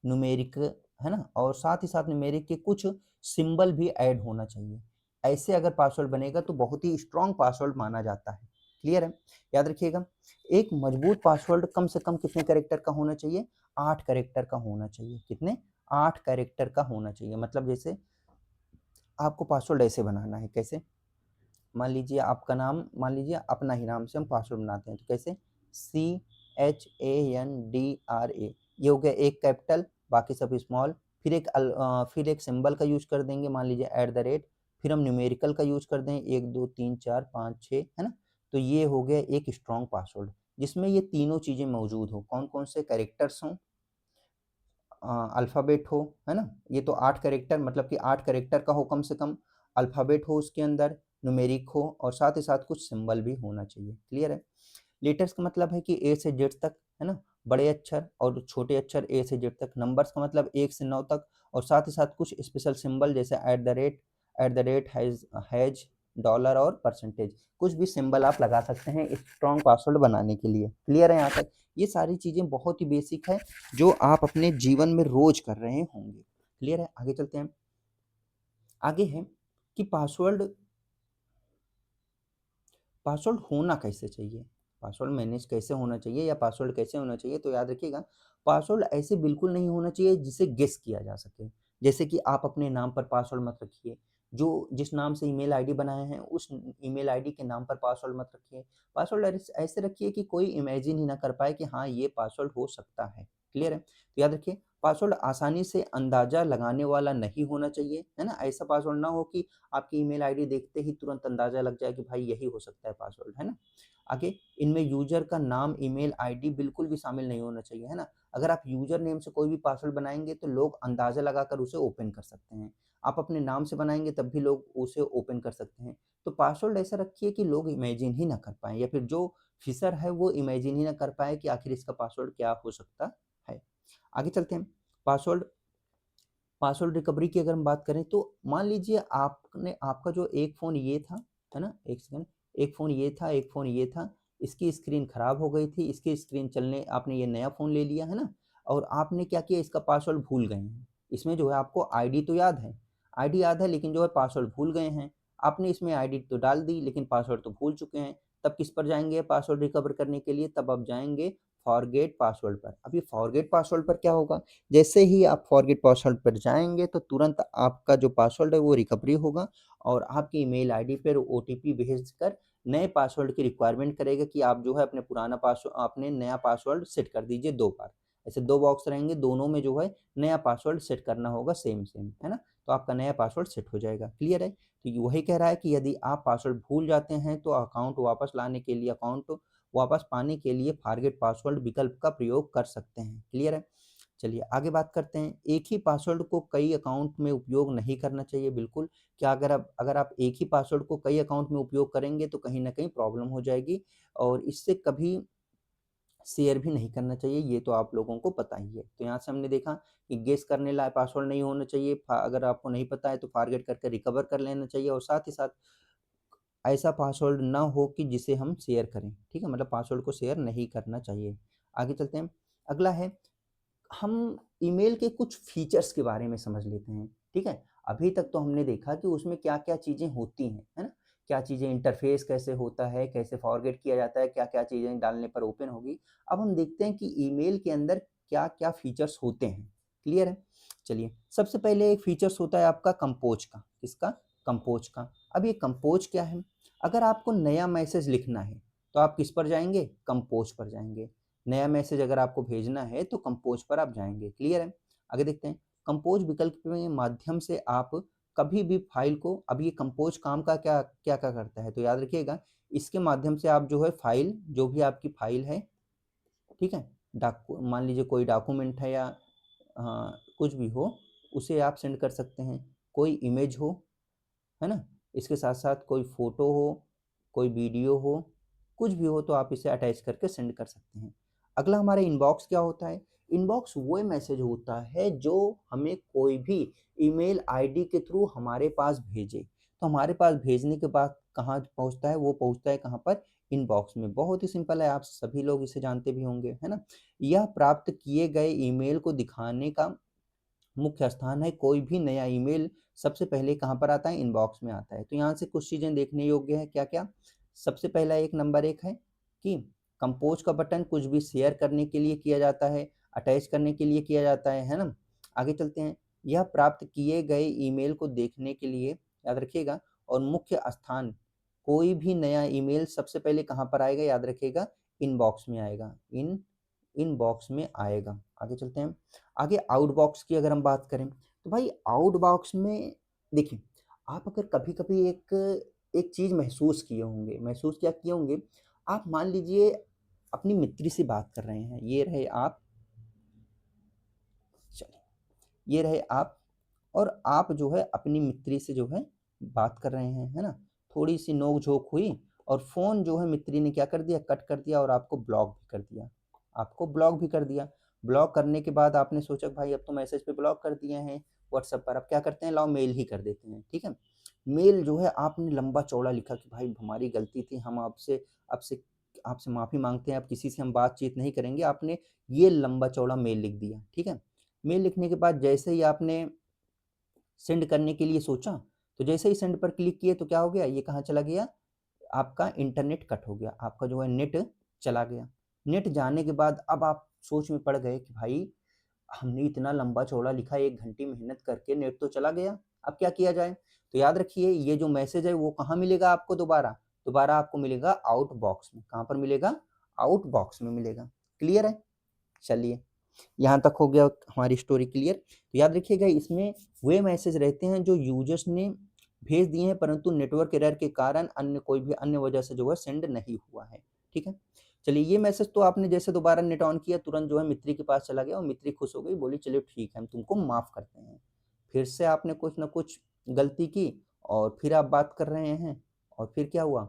numeric, है ना, और साथ ही साथ न्यूमेरिक के कुछ सिंबल भी ऐड होना चाहिए। ऐसे अगर पासवर्ड बनेगा तो बहुत ही स्ट्रॉन्ग पासवर्ड माना जाता है। क्लियर है? याद रखिएगा एक मजबूत पासवर्ड कम से कम कितने कैरेक्टर का होना चाहिए? 8 कैरेक्टर का होना चाहिए। कितने? 8 कैरेक्टर का होना चाहिए। मतलब जैसे आपको पासवर्ड ऐसे बनाना है। कैसे? मान लीजिए आपका नाम, मान लीजिए अपना ही नाम से हम पासवर्ड बनाते हैं, तो कैसे? CHANDRA, ये हो गया एक कैपिटल, बाकी सब स्मॉल, फिर एक सिंबल का यूज कर देंगे, मान लीजिए @ फिर हम न्यूमेरिकल का यूज कर दें 1 2 3 4 5 6, है ना? तो ये हो गया एक स्ट्रॉन्ग पासवर्ड जिसमें ये तीनों चीज़ें मौजूद हो। कौन कौन से? कैरेक्टर्स हों, अल्फ़ाबेट हो, है ना? ये तो 8 कैरेक्टर, मतलब कि 8 कैरेक्टर का हो कम से कम, अल्फ़ाबेट हो उसके अंदर, न्यूमेरिक हो और साथ ही साथ कुछ सिंबल भी होना चाहिए। क्लियर है? लेटर्स का मतलब है कि ए से जेड तक, है ना? बड़े अक्षर और छोटे अक्षर ए से जेड तक। नंबर्स का मतलब 1 से 9 तक और साथ ही साथ कुछ स्पेशल सिंबल जैसे हैज़, डॉलर और परसेंटेज। कुछ भी सिंबल आप लगा सकते हैं स्ट्रॉन्ग पासवर्ड बनाने के लिए। क्लियर है यहाँ तक? ये सारी चीज़ें बहुत ही बेसिक है जो आप अपने जीवन में रोज़ कर रहे होंगे। क्लियर है? आगे चलते हैं। आगे है कि पासवर्ड पासवर्ड होना कैसे चाहिए? पासवर्ड मैनेज कैसे होना चाहिए या पासवर्ड कैसे होना चाहिए? तो याद रखिएगा, पासवर्ड ऐसे बिल्कुल नहीं होना चाहिए जिसे गेस किया जा सके। जैसे कि आप अपने नाम पर पासवर्ड मत रखिए। जो जिस नाम से ईमेल आईडी बनाए हैं उस ईमेल आईडी के नाम पर पासवर्ड मत रखिए। पासवर्ड ऐसे रखिए कि कोई इमेजिन ही ना कर पाए कि हाँ, ये पासवर्ड हो सकता है। क्लियर है? तो याद रखिए पासवर्ड आसानी से अंदाज़ा लगाने वाला नहीं होना चाहिए, है ना? ऐसा पासवर्ड ना हो कि आपकी ईमेल आईडी देखते ही तुरंत अंदाज़ा लग जाए कि भाई यही हो सकता है पासवर्ड, है ना? आगे इनमें यूज़र का नाम, ईमेल आईडी बिल्कुल भी शामिल नहीं होना चाहिए, है ना? अगर आप यूज़र नेम से कोई भी पासवर्ड बनाएँगे तो लोग अंदाज़ा लगाकर उसे ओपन कर सकते हैं। आप अपने नाम से बनाएँगे तब भी लोग उसे ओपन कर सकते हैं। तो पासवर्ड ऐसा रखिए कि लोग इमेजिन ही ना कर पाएँ या फिर जो फ़िशर है वो इमेजिन ही ना कर पाए कि आखिर इसका पासवर्ड क्या हो सकता है। आगे चलते हैं। पासवर्ड पासवर्ड रिकवरी की अगर हम बात करें तो मान लीजिए आपने आपका जो एक फ़ोन ये था, है ना? एक सेकंड, एक फ़ोन ये था, एक फ़ोन ये था, इसकी स्क्रीन खराब हो गई थी, इसकी स्क्रीन चलने आपने ये नया फ़ोन ले लिया, है ना? और आपने क्या किया, इसका पासवर्ड भूल गए हैं। इसमें जो है आपको आईडी तो याद है, आईडी याद है लेकिन जो है पासवर्ड भूल गए हैं। आपने इसमें आईडी तो डाल दी लेकिन पासवर्ड तो भूल चुके हैं। तब किस पर जाएँगे पासवर्ड रिकवर करने के लिए? तब आप जाएँगे फॉरगेट पासवर्ड पर। अब ये फॉरगेट पासवर्ड पर क्या होगा? जैसे ही आप फॉरगेट पासवर्ड पर जाएँगे तो तुरंत आपका जो पासवर्ड है वो रिकवरी होगा और आपकी ईमेल आईडी पर ओटीपी भेजकर नए पासवर्ड की रिक्वायरमेंट करेगा कि आप जो है अपने नया पासवर्ड सेट कर दीजिए 2 बार। ऐसे 2 बॉक्स रहेंगे, दोनों में जो है नया पासवर्ड सेट करना होगा सेम, है ना? तो आपका नया पासवर्ड सेट हो जाएगा। क्लियर है? तो तो वही कह रहा है कि यदि आप पासवर्ड भूल जाते हैं तो अकाउंट वापस पाने के लिए फॉरगेट पासवर्ड विकल्प का प्रयोग कर सकते हैं। क्लियर है? चलिए आगे बात करते हैं। एक ही पासवर्ड को कई अकाउंट में उपयोग नहीं करना चाहिए बिल्कुल। क्या अगर आप एक ही पासवर्ड को कई अकाउंट में उपयोग करेंगे तो कहीं न कहीं प्रॉब्लम हो जाएगी और इससे कभी शेयर भी नहीं करना चाहिए, ये तो आप लोगों को पता ही है। तो यहाँ से हमने देखा कि गेस करने लायक पासवर्ड नहीं होना चाहिए। अगर आपको नहीं पता है तो फॉरगेट करके रिकवर कर लेना चाहिए और साथ ही साथ ऐसा पासवर्ड ना हो कि जिसे हम शेयर करें। ठीक है? मतलब पासवर्ड को शेयर नहीं करना चाहिए। आगे चलते हैं। अगला है, हम ईमेल के कुछ फीचर्स के बारे में समझ लेते हैं। ठीक है? अभी तक तो हमने देखा कि उसमें क्या-क्या चीज़ें होती हैं, है ना? क्या चीज़ें, इंटरफ़ेस कैसे होता है, कैसे फॉरगेट किया जाता है, क्या-क्या चीज़ें डालने पर ओपन होगी। अब हम देखते हैं कि ईमेल के अंदर क्या-क्या फीचर्स होते हैं। क्लियर है? चलिए, सबसे पहले एक फीचर्स होता है आपका कंपोज का। किसका? कंपोज का। अब ये कंपोज क्या है? अगर आपको नया मैसेज लिखना है, तो आप किस पर जाएँगे? कंपोज पर जाएँगे। नया मैसेज अगर आपको भेजना है तो कंपोज पर आप जाएँगे। क्लियर है? आगे देखते हैं। कंपोज विकल्प के माध्यम से आप कभी भी फाइल को, अब ये कंपोज काम का क्या-क्या करता है, तो याद रखिएगा, इसके माध्यम से आप जो है फाइल, जो भी आपकी फाइल है, ठीक है? मान लीजिए कोई डॉक्यूमेंट है या कुछ भी हो, उसे आप सेंड कर सकते हैं। कोई इमेज हो, है ना? इसके साथ-साथ कोई फ़ोटो हो, कोई वीडियो हो, कुछ भी हो तो आप इसे अटैच करके सेंड कर सकते हैं। अगला हमारा इनबॉक्स क्या होता है? इनबॉक्स वो मैसेज होता है जो हमें कोई भी ईमेल आईडी के थ्रू हमारे पास भेजे। तो हमारे पास भेजने के बाद कहाँ पहुँचता है? वो पहुँचता है कहाँ पर? इनबॉक्स में। बहुत ही सिंपल है, आप सभी लोग इसे जानते भी होंगे, है ना? यह प्राप्त किए गए ईमेल को दिखाने का मुख्य स्थान है। कोई भी नया ईमेल सबसे पहले कहाँ पर आता है? इनबॉक्स में आता है। तो यहाँ से कुछ चीज़ें देखने योग्य है, क्या-क्या? सबसे पहला नंबर 1 है कि कंपोज का बटन कुछ भी शेयर करने के लिए किया जाता है, अटैच करने के लिए किया जाता है ना? आगे चलते हैं। यह प्राप्त किए गए ईमेल को देखने के लिए, याद रखिएगा, और मुख्य स्थान, कोई भी नया ईमेल सबसे पहले कहाँ पर आएगा? याद रखिएगा, इनबॉक्स में आएगा। इनबॉक्स में आएगा। आगे चलते हैं। आगे आउटबॉक्स की अगर हम बात करें, तो भाई आउटबॉक्स में देखिए, आप अगर कभी-कभी एक चीज़ महसूस किए होंगे, महसूस क्या किए होंगे, आप मान लीजिए अपनी मित्र से बात कर रहे हैं, चलिए, ये रहे आप और आप जो है अपनी मित्री से जो है बात कर रहे हैं, है ना? थोड़ी-सी नोक-झोंक हुई और फ़ोन जो है मित्री ने क्या कर दिया? कट कर दिया और आपको ब्लॉक भी कर दिया। आपको ब्लॉक भी कर दिया। ब्लॉक करने के बाद आपने सोचा भाई अब तो मैसेज पे ब्लॉक कर दिए हैं व्हाट्सएप पर, अब क्या करते हैं, लाओ मेल ही कर देते हैं, ठीक है? मेल जो है आपने लंबा-चौड़ा लिखा कि भाई हमारी गलती थी, हम आपसे आपसे माफ़ी माँगते हैं, अब किसी से हम बातचीत नहीं करेंगे। आपने ये लंबा-चौड़ा मेल लिख दिया, ठीक है? मेल लिखने के बाद जैसे ही आपने सेंड करने के लिए सोचा, तो जैसे ही सेंड पर क्लिक किए तो क्या हो गया? ये कहाँ चला गया? आपका इंटरनेट कट हो गया, आपका जो है नेट चला गया। नेट जाने के बाद अब आप सोच में पड़ गए कि भाई हमने इतना लंबा-चौड़ा लिखा, 1 घंटे मेहनत करके नेट तो चला गया, अब क्या किया जाए? तो याद रखिए ये जो मैसेज है वो कहाँ मिलेगा आपको दोबारा? दोबारा आपको मिलेगा आउटबॉक्स में। कहाँ पर मिलेगा? आउटबॉक्स में मिलेगा। क्लियर है? चलिए, यहाँ तक हो गया हमारी स्टोरी क्लियर। तो याद रखिएगा इसमें वे मैसेज रहते हैं जो यूज़र्स ने भेज दिए हैं परंतु नेटवर्क एरर के कारण कोई भी अन्य वजह से जो है सेंड नहीं हुआ है। ठीक है? चलिए, ये मैसेज तो आपने जैसे दोबारा नेट ऑन किया तुरंत जो है मित्री के पास चला गया और मित्री खुश हो गई, बोली चलिए ठीक है हम तुमको माफ़ करते हैं। फिर से आपने कुछ न कुछ गलती की और फिर आप बात कर रहे हैं और फिर क्या हुआ?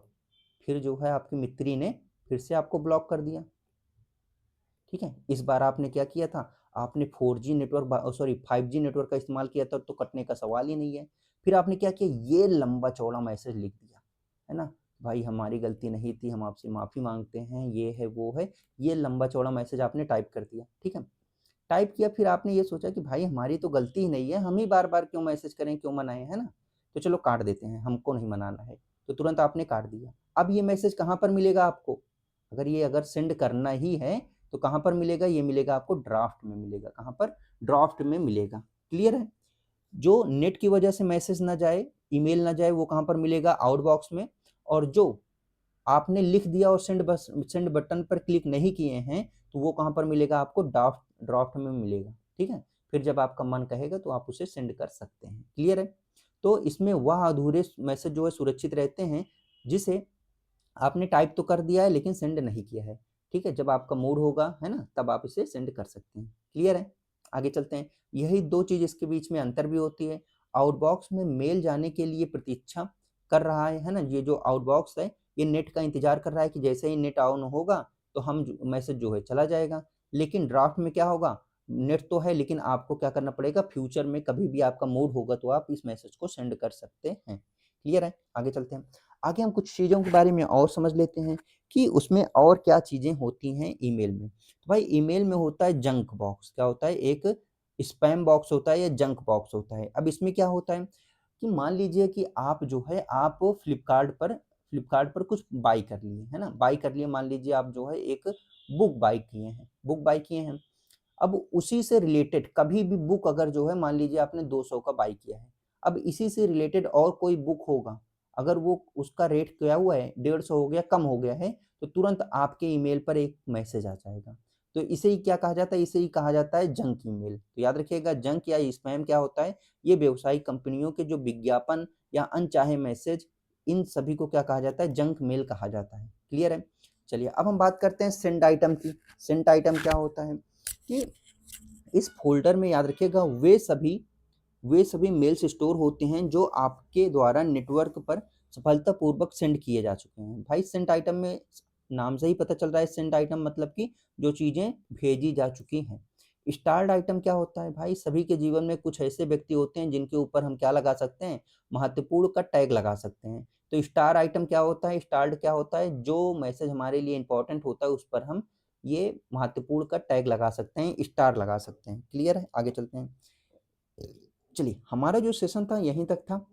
फिर जो है आपकी मित्री ने फिर से आपको ब्लॉक कर दिया। ठीक है? इस बार आपने क्या किया था? आपने 4G नेटवर्क 5G नेटवर्क का इस्तेमाल किया था तो कटने का सवाल ही नहीं है। फिर आपने क्या किया? ये लंबा-चौड़ा मैसेज लिख दिया, है ना? भाई हमारी गलती नहीं थी, हम आपसे माफ़ी माँगते हैं, ये है, वो है। ये लंबा-चौड़ा मैसेज आपने टाइप कर दिया, ठीक है? टाइप किया, फिर आपने ये सोचा कि भाई हमारी तो गलती ही नहीं है, हम ही बार-बार क्यों मैसेज करें, क्यों मनाएँ, है ना? तो चलो काट देते हैं, हमको नहीं मनाना है। तो तुरंत आपने काट दिया। अब ये मैसेज कहाँ पर मिलेगा आपको? अगर सेंड करना ही है, तो कहाँ पर मिलेगा? ये मिलेगा आपको ड्राफ्ट में मिलेगा। कहाँ पर? ड्राफ्ट में मिलेगा। क्लियर है? जो नेट की वजह से मैसेज ना जाए, ईमेल ना जाए, वो कहाँ पर मिलेगा? आउटबॉक्स में। और जो आपने लिख दिया और सेंड बटन पर क्लिक नहीं किए हैं, तो वो कहाँ पर मिलेगा आपको? ड्राफ्ट ड्राफ्ट में मिलेगा, ठीक है? फिर जब आपका मन कहेगा तो आप उसे सेंड कर सकते हैं। क्लियर है? तो इसमें वह अधूरे मैसेज जो है सुरक्षित रहते हैं, जिसे आपने टाइप तो कर दिया है लेकिन सेंड नहीं किया है। ठीक है, जब आपका मूड होगा, है ना, तब आप इसे सेंड कर सकते हैं। क्लियर है? आगे चलते हैं। यही दो चीज इसके बीच में अंतर भी होती है। आउटबॉक्स में मेल जाने के लिए प्रतीक्षा कर रहा है ना, ये जो आउटबॉक्स है ये नेट का इंतजार कर रहा है कि जैसे ही नेट ऑन होगा तो हम मैसेज जो है चला जाएगा। लेकिन ड्राफ्ट में क्या होगा, नेट तो है लेकिन आपको क्या करना पड़ेगा, फ्यूचर में कभी भी आपका मूड होगा तो आप इस मैसेज को सेंड कर सकते हैं। क्लियर है? आगे चलते हैं। आगे हम कुछ चीज़ों के बारे में और समझ लेते हैं कि उसमें और क्या चीज़ें होती हैं ईमेल में। तो भाई ईमेल में होता है जंक बॉक्स, क्या होता है, एक स्पैम बॉक्स होता है या जंक बॉक्स होता है। अब इसमें क्या होता है कि मान लीजिए कि आप जो है आप फ्लिपकार्ट पर कुछ बाई कर लिए, है ना, बाई कर लिए, मान लीजिए आप जो है एक बुक बाई किए हैं। अब उसी से रिलेटेड कभी भी बुक अगर जो है मान लीजिए आपने 200 का बाई किया है, अब इसी से रिलेटेड और कोई बुक होगा, अगर वो उसका रेट क्या हुआ है 150 हो गया, कम हो गया है, तो तुरंत आपके ईमेल पर एक मैसेज आ जाएगा। तो इसे ही क्या कहा जाता है, इसे ही कहा जाता है जंक ईमेल। तो याद रखिएगा, जंक या स्पैम क्या होता है, ये व्यवसायिक कंपनियों के जो विज्ञापन या अनचाहे मैसेज, इन सभी को क्या कहा जाता है, जंक मेल कहा जाता है। क्लियर है? चलिए अब हम बात करते हैं सेंड आइटम की। सेंड आइटम क्या होता है कि इस फ़ोल्डर में याद रखिएगा वे सभी मेल्स स्टोर होते हैं जो आपके द्वारा नेटवर्क पर सफलतापूर्वक सेंड किए जा चुके हैं। भाई सेंड आइटम में नाम से ही पता चल रहा है, सेंड आइटम मतलब कि जो चीज़ें भेजी जा चुकी हैं। स्टार्ड आइटम क्या होता है भाई, सभी के जीवन में कुछ ऐसे व्यक्ति होते हैं जिनके ऊपर हम क्या लगा सकते हैं, महत्वपूर्ण का टैग लगा सकते हैं। तो स्टार आइटम क्या होता है, स्टार्ड क्या होता है, जो मैसेज हमारे लिए इंपॉर्टेंट होता है उस पर हम ये महत्वपूर्ण का टैग लगा सकते हैं, स्टार लगा सकते हैं। क्लियर है? आगे चलते हैं। चलिए हमारा जो सेशन था यहीं तक था।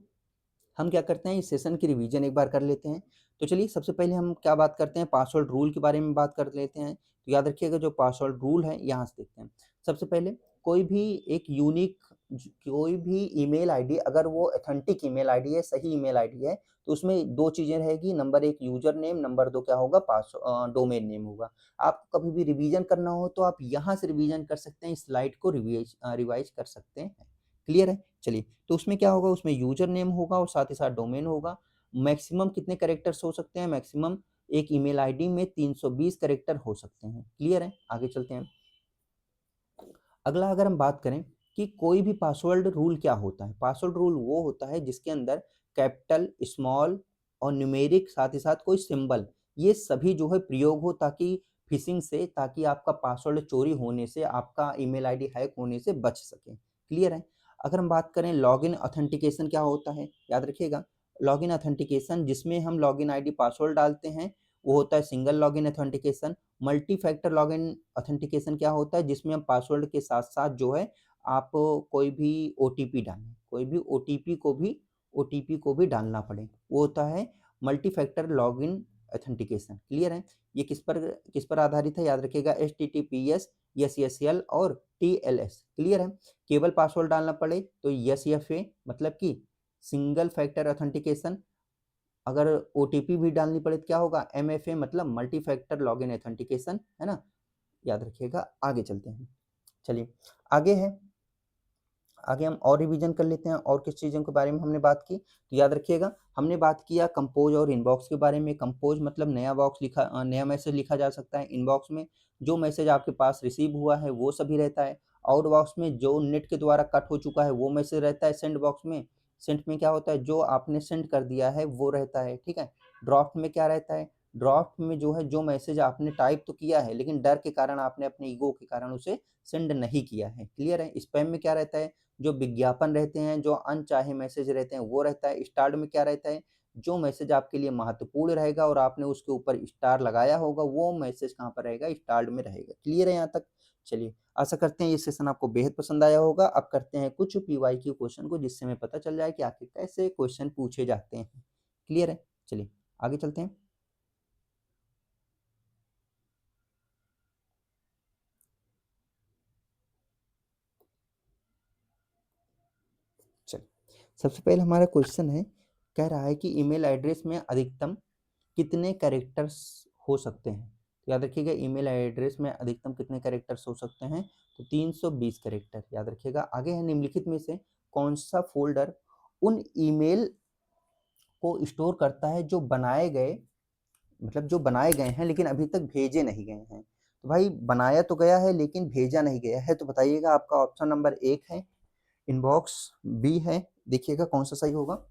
हम क्या करते हैं, इस सेशन की रिवीजन एक बार कर लेते हैं। तो चलिए सबसे पहले हम क्या बात करते हैं, पासवर्ड रूल के बारे में बात कर लेते हैं। तो याद रखिएगा जो पासवर्ड रूल है यहाँ से देखते हैं। सबसे पहले कोई भी एक यूनिक कोई भी ईमेल आईडी, अगर वो ऑथेंटिक ईमेल आईडी है, सही ईमेल आईडी है, तो उसमें दो चीज़ें रहेगी, नंबर एक यूजर नेम, नंबर दो क्या होगा, डोमेन नेम होगा। आपको कभी भी रिवीजन करना हो तो आप यहाँ से रिवीजन कर सकते हैं, इस स्लाइड को रिवाइज कर सकते हैं। क्लियर है? चलिए तो उसमें क्या होगा, उसमें यूजर नेम होगा और साथ ही साथ डोमेन होगा। मैक्सिमम कितने कैरेक्टर्स हो सकते हैं, मैक्सिमम एक ईमेल आईडी में 320 कैरेक्टर हो सकते हैं। क्लियर है? आगे चलते हैं। अगला अगर हम बात करें कि कोई भी पासवर्ड रूल क्या होता है, पासवर्ड रूल वो होता है जिसके अंदर कैपिटल, स्मॉल और न्यूमेरिक, साथ ही साथ कोई सिंबल, ये सभी जो है प्रयोग हो ताकि फिशिंग से, ताकि आपका पासवर्ड चोरी होने से, आपका ईमेल आईडी हैक होने से बच सके। क्लियर है? अगर हम बात करें लॉगिन ऑथेंटिकेशन क्या होता है, याद रखिएगा, लॉगिन ऑथेंटिकेशन जिसमें हम लॉगिन आईडी पासवर्ड डालते हैं वो होता है single login authentication. Multi factor login authentication क्या होता है, जिसमें हम पासवर्ड के साथ साथ जो है आप कोई भी ओटीपी डालें, कोई भी ओटीपी को भी डालना पड़े, वो होता है multi factor login authentication. Clear है? ये किस पर आधारित है, याद रखिएगा, HTTPS, SSL और TLS। क्लियर है? केवल पासवर्ड डालना पड़े तो SFA मतलब कि सिंगल फैक्टर ऑथेंटिकेशन, अगर ओटीपी भी डालनी पड़े तो क्या होगा, MFA मतलब मल्टी फैक्टर लॉगिन ऑथेंटिकेशन, है ना, याद रखिएगा। आगे चलते हैं। चलिए आगे है, आगे हम और रिवीजन कर लेते हैं और किस चीज़ों के बारे में हमने बात की। तो याद रखिएगा हमने बात किया कंपोज और इनबॉक्स के बारे में। कंपोज मतलब नया मैसेज लिखा जा सकता है। इनबॉक्स में जो मैसेज आपके पास रिसीव हुआ है वो सभी रहता है। आउटबॉक्स में जो नेट के द्वारा कट हो चुका है वो मैसेज रहता है। सेंड में क्या होता है, जो आपने सेंड कर दिया है वो रहता है। ठीक है? ड्राफ्ट में क्या रहता है, ड्राफ्ट में जो है जो मैसेज आपने टाइप तो किया है लेकिन डर के कारण, आपने अपने ईगो के कारण उसे सेंड नहीं किया है। क्लियर है? स्पैम में क्या रहता है, जो विज्ञापन रहते हैं, जो अनचाहे मैसेज रहते हैं वो रहता है। स्टार्ट में क्या रहता है, जो मैसेज आपके लिए महत्वपूर्ण रहेगा और आपने उसके ऊपर स्टार लगाया होगा वो मैसेज कहाँ पर रहेगा, स्टार्ट में रहेगा। क्लियर है यहाँ तक? चलिए आशा करते हैं ये सेशन आपको बेहद पसंद आया होगा। अब करते हैं कुछ PYQ क्वेश्चन को, जिससे हमें पता चल जाए कि आखिर कैसे क्वेश्चन पूछे जाते हैं। क्लियर है? चलिए आगे चलते हैं। चलिए सबसे पहले हमारा क्वेश्चन है, कह रहा है कि ईमेल एड्रेस में अधिकतम कितने कैरेक्टर्स हो सकते हैं। तो याद रखिएगा ईमेल एड्रेस में अधिकतम कितने कैरेक्टर्स हो सकते हैं, तो 320 कैरेक्टर। याद रखिएगा। आगे है निम्नलिखित में से कौन सा फोल्डर उन ईमेल को स्टोर करता है जो बनाए गए, मतलब जो बनाए गए हैं लेकिन अभी तक भेजे नहीं गए हैं। तो भाई बनाया तो गया है लेकिन भेजा नहीं गया है, तो बताइएगा आपका ऑप्शन नंबर 1 है इनबॉक्स, बी है, देखिएगा कौन सा सही होगा।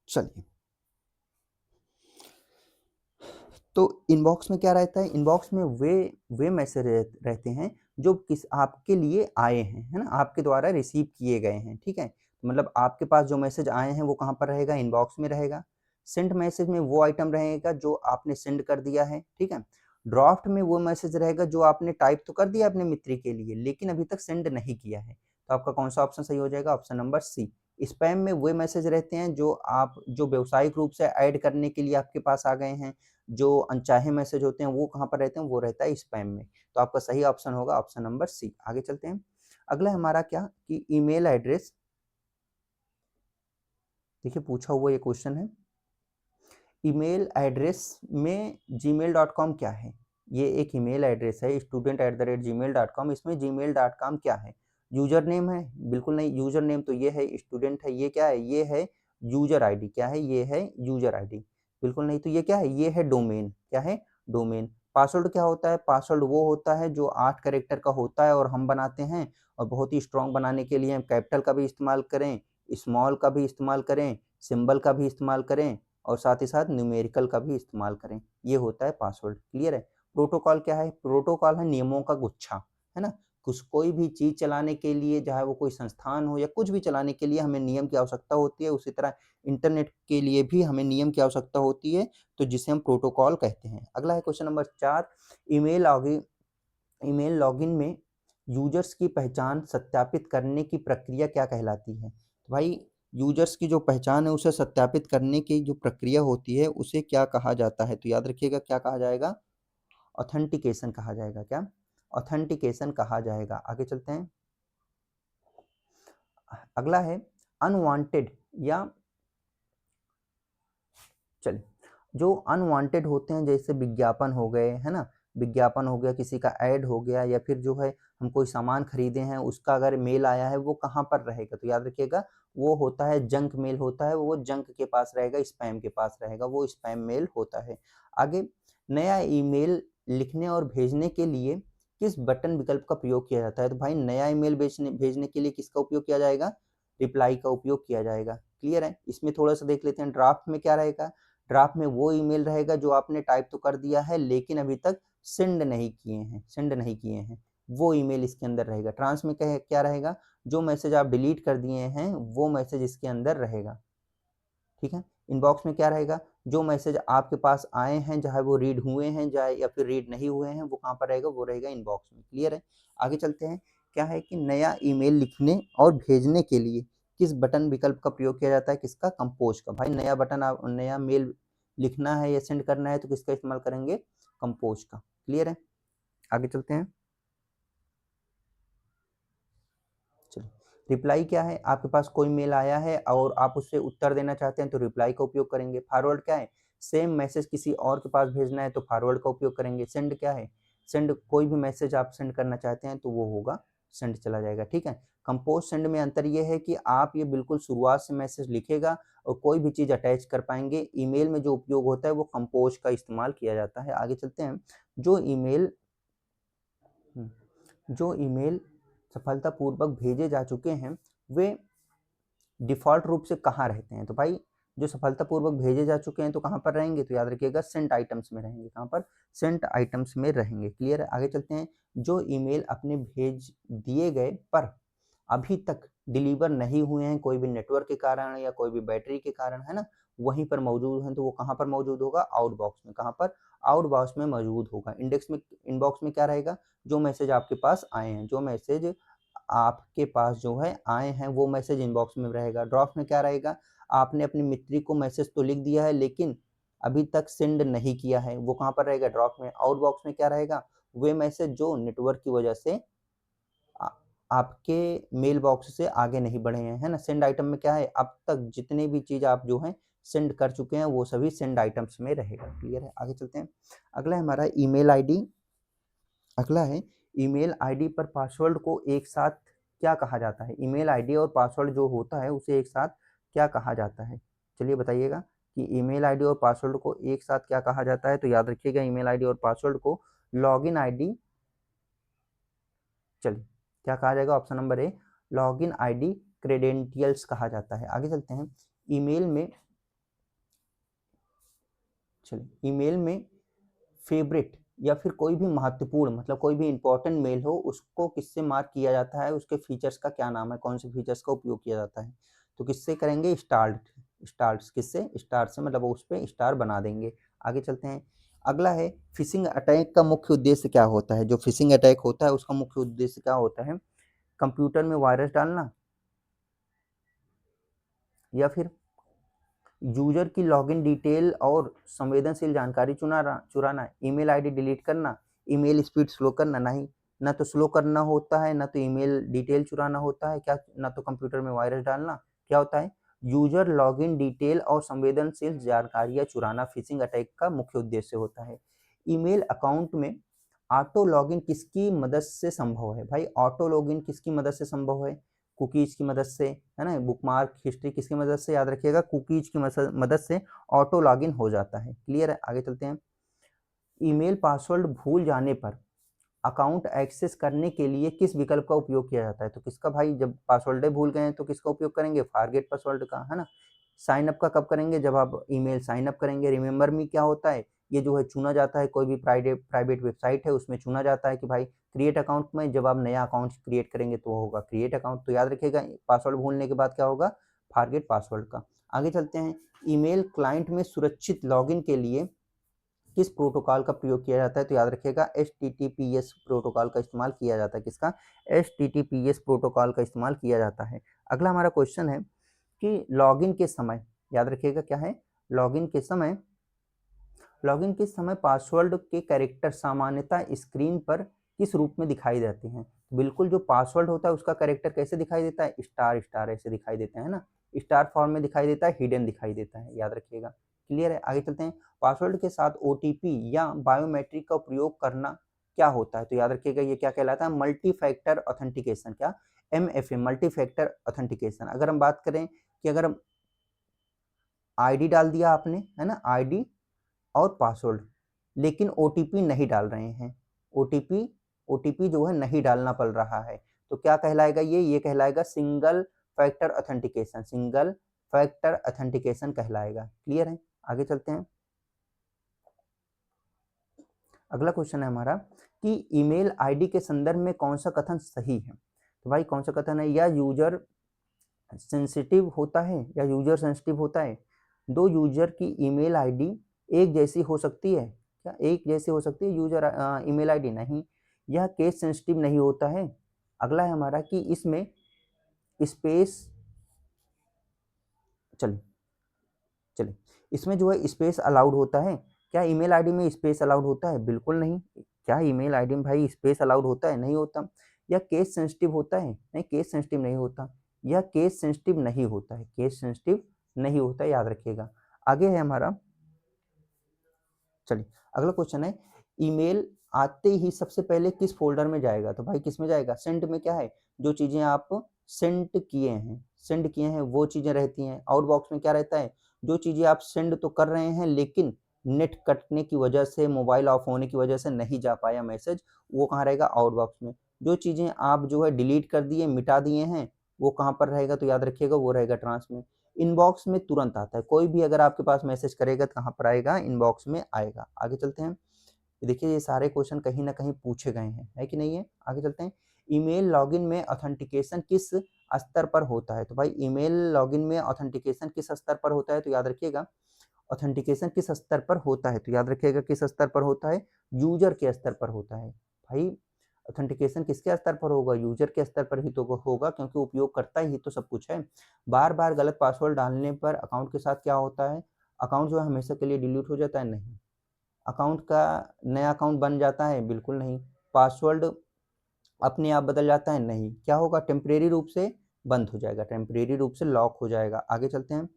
चलिए, तो इनबॉक्स में क्या रहता है, इनबॉक्स में वे मैसेज रहते हैं जो किस आपके लिए आए हैं, है ना, आपके द्वारा रिसीव किए गए हैं, ठीक है। मतलब आपके पास जो मैसेज आए हैं वो कहाँ पर रहेगा, इनबॉक्स में रहेगा। सेंड मैसेज में वो आइटम रहेगा जो आपने सेंड कर दिया है, ठीक है। ड्राफ्ट में वो मैसेज रहेगा जो आपने टाइप तो कर दिया अपने मित्र के लिए लेकिन अभी तक सेंड नहीं किया है। तो आपका कौन सा ऑप्शन सही हो जाएगा, ऑप्शन नंबर सी। स्पैम में वो मैसेज रहते हैं जो आप जो व्यावसायिक रूप से ऐड करने के लिए आपके पास आ गए हैं, जो अनचाहे मैसेज होते हैं वो कहाँ पर रहते हैं, वो रहता है स्पैम में। तो आपका सही ऑप्शन होगा ऑप्शन नंबर सी। आगे चलते हैं, अगला हमारा क्या कि ईमेल एड्रेस। देखिए पूछा हुआ ये क्वेश्चन है, ईमेल एड्रेस में gmail.com क्या है। ये एक ईमेल एड्रेस है student@gmail.com, इसमें gmail.com क्या है, यूजर नेम है, बिल्कुल नहीं, यूजर नेम तो ये है स्टूडेंट है, ये क्या है, ये है यूजर आईडी, क्या है, ये है यूजर आईडी, बिल्कुल नहीं, तो ये क्या है, ये है डोमेन, क्या है, डोमेन। पासवर्ड क्या होता है, पासवर्ड वो होता है जो 8 कैरेक्टर का होता है और हम बनाते हैं, और बहुत ही स्ट्रॉन्ग बनाने के लिए हम कैपिटल का भी इस्तेमाल करें, स्मॉल का भी इस्तेमाल करें, सिंबल का भी इस्तेमाल करें और साथ ही साथ न्यूमेरिकल का भी इस्तेमाल करें, ये होता है पासवर्ड, क्लियर है। प्रोटोकॉल क्या है, प्रोटोकॉल है नियमों का गुच्छा, है ना। कुछ कोई भी चीज चलाने के लिए, चाहे वो कोई संस्थान हो या कुछ भी चलाने के लिए हमें नियम की आवश्यकता होती है, उसी तरह इंटरनेट के लिए भी हमें नियम की आवश्यकता होती है, तो जिसे हम प्रोटोकॉल कहते हैं। अगला है question number 4, email login, email login में यूजर्स की पहचान सत्यापित करने की प्रक्रिया क्या कहलाती है। तो भाई यूजर्स की जो पहचान है उसे सत्यापित करने की जो प्रक्रिया होती है उसे क्या कहा जाता है, तो याद रखिएगा क्या कहा जाएगा, ऑथेंटिकेशन कहा जाएगा, क्या, ऑथेंटिकेशन कहा जाएगा। आगे चलते हैं, अगला है अनवांटेड या, चलिए, जो अनवांटेड होते हैं जैसे विज्ञापन हो गए, है ना, विज्ञापन हो गया, किसी का ऐड हो गया, या फिर जो है हम कोई सामान खरीदे हैं उसका अगर मेल आया है वो कहाँ पर रहेगा, तो याद रखिएगा वो होता है जंक मेल होता है, वो जंक के पास रहेगा, स्पैम के पास रहेगा, वो स्पैम मेल होता है। आगे, नया ईमेल लिखने और भेजने के लिए किस बटन विकल्प का प्रयोग किया जाता है, तो भाई नया ईमेल भेजने भेजने के लिए किसका उपयोग किया जाएगा, रिप्लाई का उपयोग किया जाएगा, क्लियर है। इसमें थोड़ा सा देख लेते हैं, ड्राफ्ट में क्या रहेगा, ड्राफ्ट में वो ईमेल रहेगा जो आपने टाइप तो कर दिया है लेकिन अभी तक सेंड नहीं किए हैं, सेंड नहीं किए हैं, वो ईमेल इसके अंदर रहेगा। ट्रांस में क्या रहेगा, जो मैसेज आप डिलीट कर दिए हैं वो मैसेज इसके अंदर रहेगा, ठीक है। इनबॉक्स में क्या रहेगा, जो मैसेज आपके पास आए हैं चाहे वो रीड हुए हैं चाहे या फिर रीड नहीं हुए हैं वो कहाँ पर रहेगा, वो रहेगा इनबॉक्स में, क्लियर है। आगे चलते हैं, क्या है कि नया ईमेल लिखने और भेजने के लिए किस बटन विकल्प का प्रयोग किया जाता है, किसका, कंपोज का। भाई नया बटन, आप नया मेल लिखना है या सेंड करना है तो किसका इस्तेमाल करेंगे, कंपोज का, क्लियर है। आगे चलते हैं, चलिए, रिप्लाई क्या है, आपके पास कोई मेल आया है और आप उससे उत्तर देना चाहते हैं तो रिप्लाई का उपयोग करेंगे। फॉरवर्ड क्या है, सेम मैसेज किसी और के पास भेजना है तो फॉरवर्ड का उपयोग करेंगे। सेंड क्या है, सेंड कोई भी मैसेज आप सेंड करना चाहते हैं तो वो होगा सेंड, चला जाएगा, ठीक है। कंपोज सेंड में अंतर ये है कि आप ये बिल्कुल शुरुआत से मैसेज लिखेगा और कोई भी चीज़ अटैच कर पाएंगे। ईमेल में जो उपयोग होता है वो कंपोज का इस्तेमाल किया जाता है। आगे चलते हैं, जो ईमेल जो ईमेल सफलतापूर्वक भेजे जा चुके हैं वे डिफ़ॉल्ट रूप से कहाँ रहते हैं, तो भाई जो सफलतापूर्वक भेजे जा चुके हैं तो कहाँ पर रहेंगे, तो याद रखिएगा सेंट आइटम्स में रहेंगे, कहाँ पर, सेंट आइटम्स में रहेंगे, क्लियर है। आगे चलते हैं, जो ईमेल अपने भेज दिए गए पर अभी तक डिलीवर नहीं हुए हैं कोई भी नेटवर्क के कारण या कोई भी बैटरी के कारण, है ना, वहीं पर मौजूद हैं तो वो कहाँ पर मौजूद होगा, आउटबॉक्स में, कहाँ पर, आउटबॉक्स में मौजूद होगा। इंडेक्स में, इनबॉक्स में क्या रहेगा, जो मैसेज आपके पास आए हैं, जो मैसेज आपके पास जो है आए हैं वो मैसेज इनबॉक्स में रहेगा। ड्राफ्ट में क्या रहेगा, आपने अपनी मित्री को मैसेज तो लिख दिया है लेकिन अभी तक सेंड नहीं किया है, वो कहाँ पर रहेगा, ड्राफ्ट में। आउटबॉक्स में क्या रहेगा, वे मैसेज जो नेटवर्क की वजह से आपके मेल बॉक्स से आगे नहीं बढ़े हैं, है ना। सेंड आइटम में क्या है, अब तक जितने भी चीज आप जो है सेंड कर चुके हैं वो सभी सेंड आइटम्स में रहेगा, क्लियर है। आगे चलते हैं, अगला है हमारा ईमेल आईडी। अगला है ईमेल आईडी पर पासवर्ड को एक साथ क्या कहा जाता है? ईमेल आईडी और पासवर्ड जो होता है उसे एक साथ क्या कहा जाता है? चलिए बताइएगा कि ईमेल आईडी और पासवर्ड को एक साथ क्या कहा जाता है? तो याद रखिएगा ईमेल आईडी और पासवर्ड को लॉगिन आईडी, चलिए क्या कहा जाएगा? Option number A, login ID credentials कहा जाता है। आगे चलते हैं। ईमेल में, चलिए ईमेल में फेवरेट या फिर कोई भी महत्वपूर्ण मतलब कोई भी इंपॉर्टेंट मेल हो उसको किससे मार्क किया जाता है? उसके फीचर्स का क्या नाम है? कौन से फीचर्स का उपयोग किया जाता है? तो किससे करेंगे? स्टार्ट, स्टार्स, किससे? स्टार से, मतलब उस पर स्टार बना देंगे। आगे चलते हैं। अगला है फिशिंग अटैक का मुख्य उद्देश्य क्या होता है? जो फिशिंग अटैक होता है उसका मुख्य उद्देश्य क्या होता है? कंप्यूटर में वायरस डालना, या फिर यूजर की लॉगिन डिटेल और संवेदनशील जानकारी चुराना, ईमेल आईडी डिलीट करना, ईमेल स्पीड स्लो करना। नहीं, ना तो स्लो करना होता है, ना तो ईमेल डिटेल चुराना होता है, क्या ना तो कंप्यूटर में वायरस डालना। क्या होता है? यूजर लॉगिन डिटेल और संवेदनशील जानकारियां चुराना फिशिंग अटैक का मुख्य उद्देश्य होता है। ईमेल अकाउंट में ऑटो लॉगिन किसकी मदद से संभव है? भाई ऑटो लॉगिन किसकी मदद से संभव है? कुकीज की मदद से, है ना। बुकमार्क हिस्ट्री किसकी मदद से? याद रखिएगा कुकीज की मदद से ऑटो लॉगिन हो जाता है। क्लियर है? आगे चलते हैं। ईमेल पासवर्ड भूल जाने पर अकाउंट एक्सेस करने के लिए किस विकल्प का उपयोग किया जाता है? तो किसका भाई? जब पासवर्ड भूल गए हैं तो किसका उपयोग करेंगे? फॉरगेट पासवर्ड का, है ना। साइन अप का कब करेंगे? जब आप ईमेल साइन अप करेंगे। रिमेंबर मी क्या होता है? ये जो है चुना जाता है, कोई भी प्राइवेट वेबसाइट है उसमें चुना जाता है कि भाई क्रिएट अकाउंट में जब आप नया अकाउंट क्रिएट करेंगे तो वो होगा क्रिएट अकाउंट। तो याद रखिएगा पासवर्ड भूलने के बाद क्या होगा? फॉरगेट पासवर्ड का। आगे चलते हैं। ईमेल क्लाइंट में सुरक्षित लॉगिन के लिए किस प्रोटोकॉल का प्रयोग किया जाता है? तो याद रखिएगा HTTPS प्रोटोकॉल का इस्तेमाल किया जाता है। किसका? HTTPS प्रोटोकॉल का इस्तेमाल किया जाता है। अगला हमारा क्वेश्चन है कि लॉगिन के समय, याद रखिएगा क्या है? लॉगिन के समय, लॉगिन के समय पासवर्ड के कैरेक्टर सामान्यतः स्क्रीन पर किस रूप में दिखाई देते हैं? बिल्कुल, जो पासवर्ड होता है उसका कैरेक्टर कैसे दिखाई देता है? स्टार स्टार ऐसे दिखाई देते हैं ना। स्टार फॉर्म में दिखाई देता है, हिडन दिखाई देता है, याद रखिएगा। क्लियर है? आगे चलते हैं। पासवर्ड के साथ OTP या बायोमेट्रिक का प्रयोग करना क्या होता है? तो याद रखिएगा ये क्या कहलाता है? Multi factor authentication. क्या? MFA, multi factor authentication. अगर हम बात करें कि अगर आईडी डाल दिया आपने, है ना, आईडी और पासवर्ड, लेकिन ओटीपी नहीं डाल रहे हैं, ओटीपी ओटीपी जो है नहीं डालना पड़ रहा है, तो क्या कहलाएगा? ये कहलाएगा single factor authentication, single factor authentication कहलाएगा। क्लियर है? आगे चलते हैं। अगला क्वेश्चन है हमारा कि ईमेल आईडी के संदर्भ में कौन सा कथन सही है? तो भाई कौन सा कथन है? या यूजर सेंसिटिव होता है, या यूजर सेंसिटिव होता है। दो यूजर की ईमेल आईडी एक जैसी हो सकती है? क्या एक जैसी हो सकती है यूजर ईमेल आईडी? नहीं। यह केस सेंसिटिव नहीं होता है। अगला है हमारा कि इसमें स्पेस, चलिए चलिए इसमें जो है स्पेस अलाउड होता है। क्या ईमेल आईडी में स्पेस अलाउड होता है? बिल्कुल नहीं। क्या ईमेल आईडी में भाई स्पेस अलाउड होता है? नहीं होता। यह केस सेंसिटिव होता है? नहीं, केस सेंसिटिव नहीं होता। यह केस सेंसिटिव नहीं होता है, केस सेंसिटिव नहीं होता है, याद रखिएगा। आगे है हमारा, चलिए अगला क्वेश्चन है, ईमेल आते ही सबसे पहले किस फोल्डर में जाएगा? तो भाई किस में जाएगा? सेंड में। क्या है? जो चीजें आप सेंड किए हैं वो चीजें रहती हैं। आउट बॉक्स में क्या रहता है? जो चीजें आप सेंड तो कर रहे हैं लेकिन नेट कटने की वजह से, मोबाइल ऑफ होने की वजह से नहीं जा पाया मैसेज, वो कहाँ रहेगा? आउट बॉक्स में। जो चीजें आप जो है डिलीट कर दिए, मिटा दिए हैं, वो कहाँ पर रहेगा? तो याद रखिएगा वो रहेगा ट्रांस में। इनबॉक्स में तुरंत आता है, कोई भी अगर आपके पास मैसेज करेगा तो कहाँ पर आएगा? इनबॉक्स में आएगा। आगे चलते हैं। देखिए ये सारे क्वेश्चन कहीं ना कहीं पूछे गए हैं, है कि नहीं है? आगे चलते हैं। ईमेल लॉगिन में ऑथेंटिकेशन किस स्तर पर होता है? तो भाई ईमेल लॉगिन में ऑथेंटिकेशन किस स्तर पर होता है? तो याद रखिएगा ऑथेंटिकेशन किस स्तर पर होता है? तो याद रखिएगा किस स्तर पर होता है? यूजर के स्तर पर होता है। भाई ऑथेंटिकेशन किसके स्तर पर होगा? यूजर के स्तर पर ही तो होगा, क्योंकि उपयोग करता ही तो सब कुछ है। बार बार गलत पासवर्ड डालने पर अकाउंट के साथ क्या होता है? अकाउंट जो है हमेशा के लिए डिलीट हो जाता है? नहीं। अकाउंट का नया अकाउंट बन जाता है? बिल्कुल नहीं। पासवर्ड अपने आप बदल जाता है? नहीं। क्या होगा? टेम्परेरी रूप से बंद हो जाएगा, टेम्परेरी रूप से लॉक हो जाएगा। आगे चलते हैं।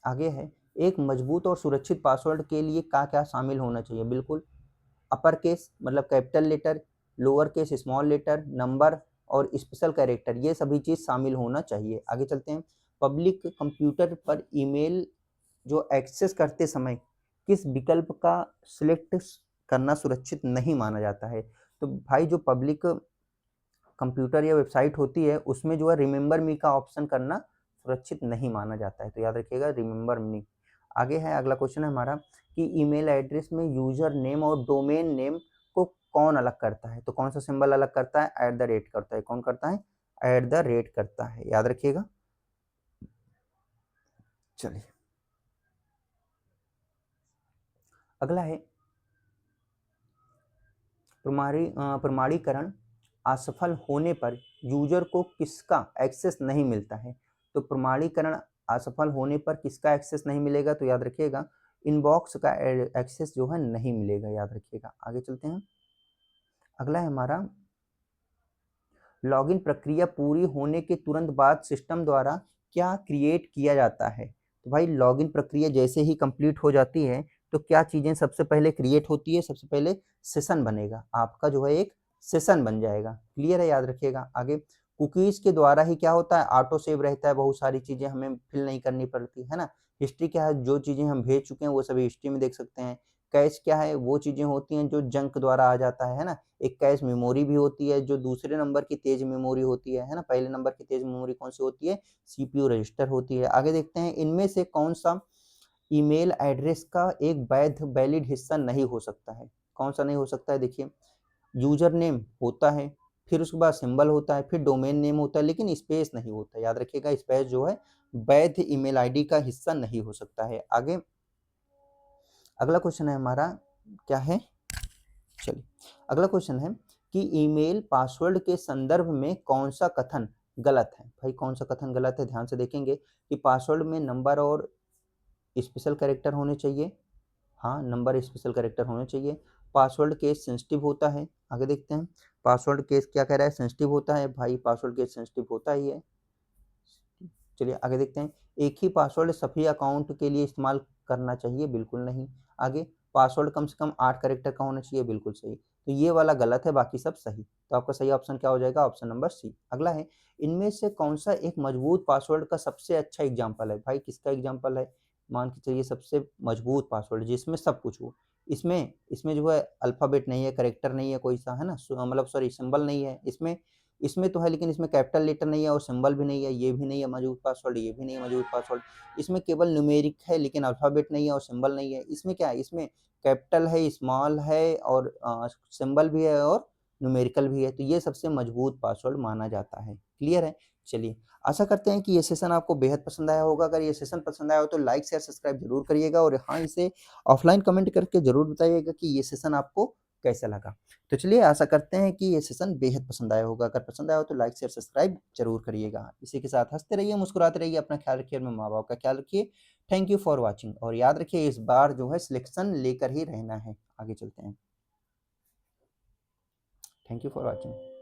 आगे है, एक मजबूत और सुरक्षित पासवर्ड के लिए क्या क्या शामिल होना चाहिए? बिल्कुल, अपर केस मतलब capital letter, lower case, small letter, number और स्पेशल कैरेक्टर, ये सभी चीज़ शामिल होना चाहिए। आगे चलते हैं। पब्लिक कंप्यूटर पर ईमेल जो एक्सेस करते समय किस विकल्प का सिलेक्ट करना सुरक्षित नहीं माना जाता है? तो भाई जो पब्लिक कंप्यूटर या वेबसाइट होती है उसमें जो है रिमेंबर मी का ऑप्शन करना सुरक्षित नहीं माना जाता है, तो याद रखिएगा रिमेंबर मी। आगे है अगला क्वेश्चन है हमारा कि ईमेल एड्रेस में यूजर नेम और डोमेन नेम को कौन अलग करता है? तो कौन सा सिंबल अलग करता है? एट द रेट करता है। कौन करता है? एट द रेट करता है, याद रखिएगा। चलिए अगला है प्रमाणीकरण असफल होने पर यूजर को किसका एक्सेस नहीं मिलता है? तो प्रमाणीकरण असफल होने पर किसका एक्सेस नहीं मिलेगा? तो याद रखिएगा इनबॉक्स का एक्सेस जो है नहीं मिलेगा, याद रखिएगा। आगे चलते हैं। अगला है हमारा लॉगिन प्रक्रिया पूरी होने के तुरंत बाद सिस्टम द्वारा क्या क्रिएट किया जाता है? तो भाई लॉगिन प्रक्रिया जैसे ही कंप्लीट हो जाती है तो क्या चीज़ें सबसे पहले क्रिएट होती है? सबसे पहले सेशन बनेगा, आपका जो है एक सेशन बन जाएगा। क्लियर है, याद रखिएगा। आगे कुकीज़ के द्वारा ही क्या होता है? ऑटो सेव रहता है, बहुत सारी चीज़ें हमें फिल नहीं करनी पड़ती है ना। हिस्ट्री क्या है? जो चीज़ें हम भेज चुके हैं वो सभी हिस्ट्री में देख सकते हैं। कैश क्या है? वो चीज़ें होती हैं जो जंक द्वारा आ जाता है ना। एक कैश मेमोरी भी होती है जो दूसरे नंबर की तेज मेमोरी होती है ना। पहले नंबर की तेज मेमोरी कौन सी होती है? सीपीयू रजिस्टर होती है। आगे देखते हैं इनमें से कौन सा ईमेल एड्रेस का एक वैध वैलिड हिस्सा नहीं हो सकता है? कौन सा नहीं हो सकता है? देखिए यूजर नेम होता है, फिर उसके बाद सिंबल होता है, फिर डोमेन नेम होता है, लेकिन स्पेस नहीं होता। याद रखिएगा स्पेस जो है वैध ईमेल आईडी का हिस्सा नहीं हो सकता है। आगे अगला क्वेश्चन है हमारा क्या है? चलिए अगला क्वेश्चन है कि ईमेल पासवर्ड के संदर्भ में कौन सा कथन गलत है? भाई कौन सा कथन गलत है? ध्यान से देखेंगे कि पासवर्ड में नंबर और स्पेशल कैरेक्टर होने चाहिए। हाँ, नंबर स्पेशल कैरेक्टर होने चाहिए। पासवर्ड केस सेंसिटिव होता है। आगे देखते हैं। पासवर्ड केस क्या कह रहा है? सेंसिटिव होता है। भाई पासवर्ड केस सेंसिटिव होता ही है। चलिए आगे देखते हैं। एक ही पासवर्ड सभी अकाउंट के लिए इस्तेमाल करना चाहिए? बिल्कुल नहीं। आगे पासवर्ड कम से कम 8 कैरेक्टर का होना चाहिए? बिल्कुल सही। तो ये वाला गलत है, बाकी सब सही। तो आपका सही ऑप्शन क्या हो जाएगा? Option number C. अगला है इनमें से कौन सा एक मजबूत पासवर्ड का सबसे अच्छा एग्जाम्पल है? भाई किसका एग्जाम्पल है? मान के चलिए सबसे मजबूत पासवर्ड जिसमें सब कुछ हो। इसमें इसमें जो है अल्फाबेट नहीं है, कैरेक्टर नहीं है कोई सा, है ना, मतलब सॉरी सिंबल नहीं है इसमें। इसमें तो है लेकिन इसमें कैपिटल लेटर नहीं है और सिंबल भी नहीं है, ये भी नहीं है मजबूत पासवर्ड, ये भी नहीं है मजबूत पासवर्ड। इसमें केवल न्यूमेरिक है लेकिन अल्फाबेट नहीं है और सिंबल नहीं है। इसमें क्या है? इसमें कैपिटल है, स्मॉल है और सिंबल भी है और न्यूमेरिकल भी है, तो ये सबसे मजबूत पासवर्ड माना जाता है। क्लियर है? चलिए आशा करते हैं कि ये सेशन आपको बेहद पसंद आया होगा। अगर ये सेशन पसंद आया हो तो लाइक शेयर सब्सक्राइब जरूर करिएगा और हाँ इसे ऑफलाइन कमेंट करके जरूर बताइएगा कि ये सेशन आपको कैसा लगा। तो चलिए आशा करते हैं कि ये सेशन बेहद पसंद आया होगा। अगर पसंद आया हो तो लाइक शेयर सब्सक्राइब जरूर करिएगा। इसी के साथ हंसते रहिए, मुस्कुराते रहिए, अपना ख्याल रखिए, अपने माँ बाप का ख्याल रखिए। थैंक यू फॉर वॉचिंग और याद रखिए इस बार जो है सिलेक्शन लेकर ही रहना है। आगे चलते हैं। Thank you for watching.